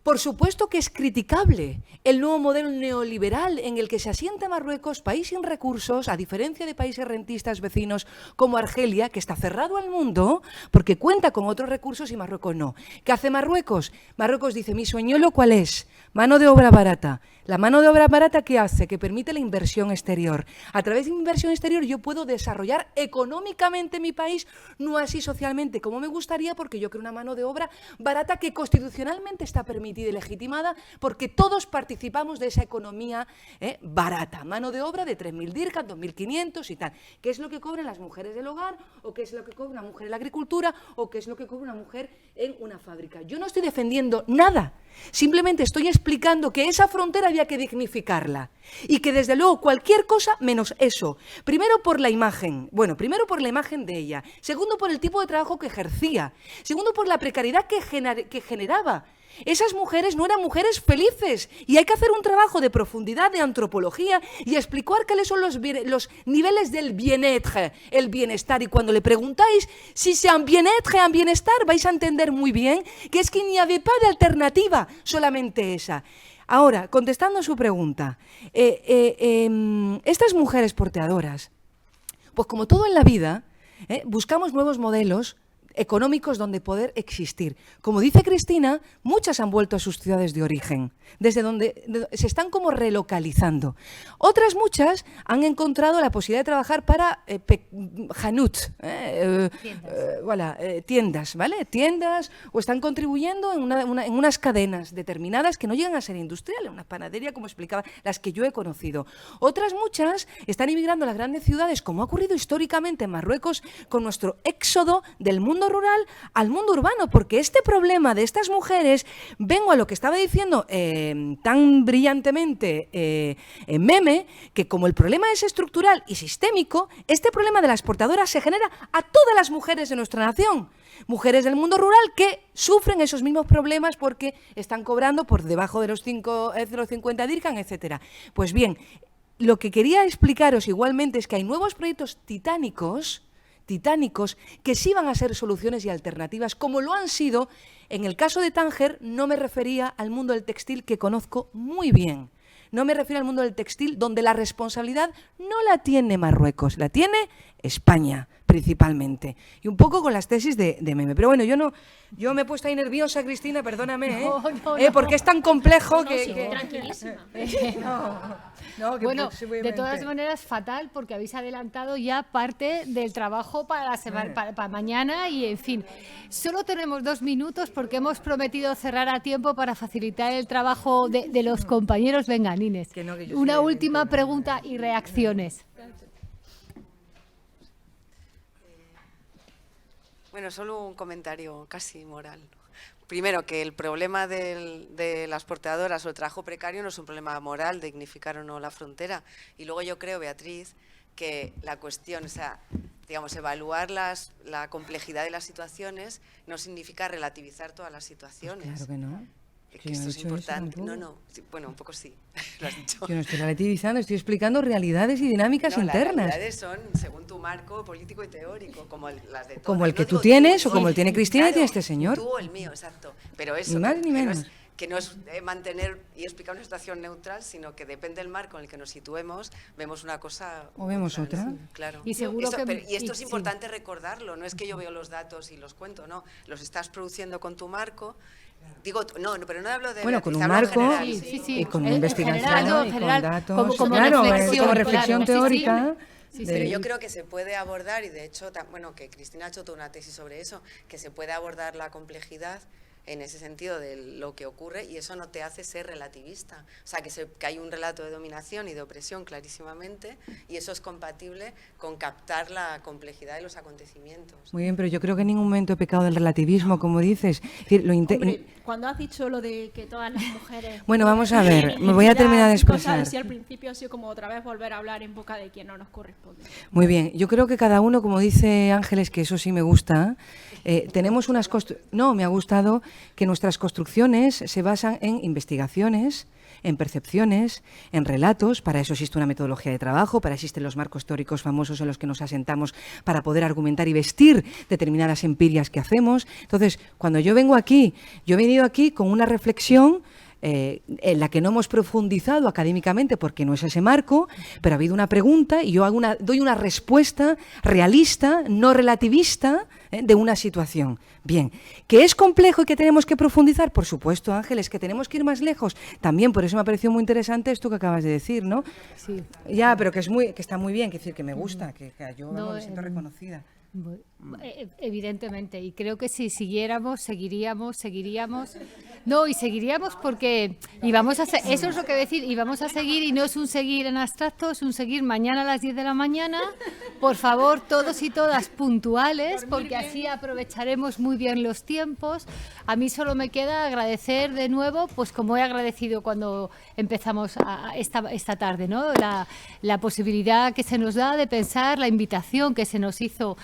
Speaker 6: Por supuesto que es criticable el nuevo modelo neoliberal en el que se asienta Marruecos, país sin recursos, a diferencia de países rentistas vecinos como Argelia, que está cerrado al mundo porque cuenta con otros recursos y Marruecos no. ¿Qué hace Marruecos? Marruecos dice, mi sueñuelo, ¿cuál es? Mano de obra barata. La mano de obra barata, ¿qué hace? Que permite la inversión exterior. A través de inversión exterior yo puedo desarrollar económicamente mi país, no así socialmente como me gustaría, porque yo creo una mano de obra barata que constitucionalmente está permitida y legitimada, porque todos participamos de esa economía barata. Mano de obra de 3.000 dirhams, 2.500 y tal. ¿Qué es lo que cobran las mujeres del hogar? ¿O qué es lo que cobra una mujer en la agricultura? ¿O qué es lo que cobra una mujer en una fábrica? Yo no estoy defendiendo nada. Simplemente estoy explicando que esa frontera había que dignificarla y que desde luego cualquier cosa menos eso. Primero por la imagen, primero por la imagen de ella, segundo por el tipo de trabajo que ejercía, segundo por la precariedad que generaba. Esas mujeres no eran mujeres felices y hay que hacer un trabajo de profundidad de antropología y explicar cuáles son los niveles del bien-être, el bienestar. Y cuando le preguntáis si c'est un bien-être, un bienestar, vais a entender muy bien que es que n'y avait pas de alternativa, solamente esa. Ahora, contestando a su pregunta, estas mujeres porteadoras, pues como todo en la vida, buscamos nuevos modelos económicos donde poder existir. Como dice Cristina, muchas han vuelto a sus ciudades de origen, desde donde se están como relocalizando. Otras muchas han encontrado la posibilidad de trabajar para Hanut, tiendas, ¿vale? Tiendas, o están contribuyendo en unas cadenas determinadas que no llegan a ser industriales, una panadería, como explicaba, las que yo he conocido. Otras muchas están inmigrando a las grandes ciudades, como ha ocurrido históricamente en Marruecos, con nuestro éxodo del mundo rural al mundo urbano, porque este problema de estas mujeres, vengo a lo que estaba diciendo tan brillantemente Meme, que como el problema es estructural y sistémico, este problema de las portadoras se genera a todas las mujeres de nuestra nación. Mujeres del mundo rural que sufren esos mismos problemas porque están cobrando por debajo de los 0,50 dirham, etcétera. Pues bien, lo que quería explicaros igualmente es que hay nuevos proyectos titánicos que sí van a ser soluciones y alternativas, como lo han sido. En el caso de Tánger no me refería al mundo del textil, que conozco muy bien. No me refiero al mundo del textil, donde la responsabilidad no la tiene Marruecos, la tiene España, principalmente. Y un poco con las tesis de Meme. Pero bueno, yo me he puesto ahí nerviosa, Cristina, perdóname, porque es tan complejo que...
Speaker 7: Tranquilísima.
Speaker 1: Bueno, de todas maneras, fatal, porque habéis adelantado ya parte del trabajo para la semana, para mañana, y en fin. Solo tenemos 2 minutos porque hemos prometido cerrar a tiempo para facilitar el trabajo de los compañeros. Venga, Inés, una última pregunta y reacciones.
Speaker 18: Bueno, solo un comentario casi moral. Primero, que el problema de las porteadoras o el trabajo precario no es un problema moral, dignificar o no la frontera. Y luego yo creo, Beatriz, que la cuestión, o sea, digamos, evaluar la complejidad de las situaciones no significa relativizar todas las situaciones.
Speaker 6: Pues claro que no.
Speaker 18: Que esto es importante. Bueno, un poco sí, lo has dicho.
Speaker 6: Yo no estoy relativizando, estoy explicando realidades y dinámicas internas.
Speaker 18: Las realidades son según tu marco político y teórico, como las de todas.
Speaker 6: Como el que tú tienes, o como el tiene Cristina y tiene este señor.
Speaker 18: Tú o el mío, exacto. Pero eso,
Speaker 6: ni más ni menos.
Speaker 18: Que no es mantener y explicar una situación neutral, sino que depende del marco en el que nos situemos, vemos una cosa
Speaker 6: o vemos otra.
Speaker 18: Sí, claro.
Speaker 1: Y seguro
Speaker 18: esto es importante recordarlo, no es que yo veo los datos y los cuento, no, los estás produciendo con tu marco. Digo, pero no hablo de...
Speaker 6: Bueno, con un marco y con investigación y con datos, como reflexión teórica.
Speaker 18: Pero yo creo que se puede abordar, y de hecho, que Cristina ha hecho toda una tesis sobre eso, que se puede abordar la complejidad en ese sentido de lo que ocurre, y eso no te hace ser relativista. O sea, que hay un relato de dominación y de opresión clarísimamente, y eso es compatible con captar la complejidad de los acontecimientos.
Speaker 6: Muy bien, pero yo creo que en ningún momento he pecado del relativismo, como dices.
Speaker 7: Hombre, cuando has dicho lo de que todas las mujeres...
Speaker 6: Bueno, vamos a ver, me voy a terminar de expresar.
Speaker 7: Si al principio ha sido como otra vez volver a hablar en boca de quien no nos corresponde.
Speaker 6: Muy bien, yo creo que cada uno, como dice Ángeles, que eso sí me gusta, tenemos unas... No, me ha gustado que nuestras construcciones se basan en investigaciones, en percepciones, en relatos. Para eso existe una metodología de trabajo, para eso existen los marcos teóricos famosos en los que nos asentamos para poder argumentar y vestir determinadas empirias que hacemos. Entonces, cuando yo vengo aquí, yo he venido aquí con una reflexión en la que no hemos profundizado académicamente porque no es ese marco, pero ha habido una pregunta y yo doy una respuesta realista, no relativista, de una situación. Bien, ¿que es complejo y que tenemos que profundizar? Por supuesto, Ángeles, que tenemos que ir más lejos. También por eso me ha parecido muy interesante esto que acabas de decir, ¿no?
Speaker 1: Sí.
Speaker 6: Ya, pero que está muy bien, que decir que me gusta, que yo me siento reconocida.
Speaker 1: Evidentemente, y creo que si siguiéramos, seguiríamos. No, y seguiríamos porque íbamos a eso es lo que decir, y vamos a seguir, y no es un seguir en abstracto, es un seguir mañana a las 10 de la mañana. Por favor, todos y todas puntuales, porque así aprovecharemos muy bien los tiempos. A mí solo me queda agradecer de nuevo, pues como he agradecido cuando empezamos esta tarde, ¿no? La posibilidad que se nos da de pensar, la invitación que se nos hizo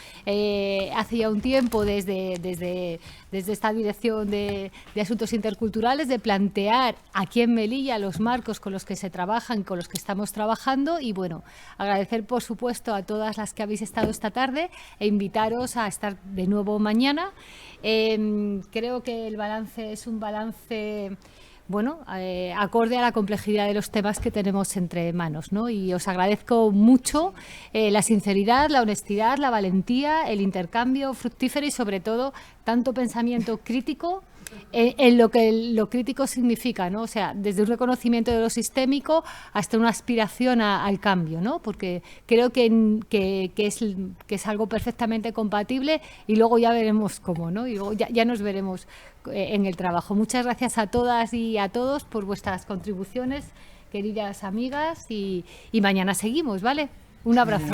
Speaker 1: hace ya un tiempo desde esta Dirección de Asuntos Interculturales, de plantear aquí en Melilla los marcos con los que se trabajan, con los que estamos trabajando, y bueno, agradecer por supuesto a todas las que habéis estado esta tarde e invitaros a estar de nuevo mañana. Creo que el balance es un balance bueno, acorde a la complejidad de los temas que tenemos entre manos, ¿no? Y os agradezco mucho la sinceridad, la honestidad, la valentía, el intercambio fructífero y sobre todo tanto pensamiento crítico en lo que lo crítico significa, ¿no? O sea, desde un reconocimiento de lo sistémico hasta una aspiración al cambio, ¿no? Porque creo que es algo perfectamente compatible y luego ya veremos cómo, ¿no? Y luego ya nos veremos en el trabajo. Muchas gracias a todas y a todos por vuestras contribuciones, queridas amigas, y mañana seguimos, ¿vale? Un abrazo.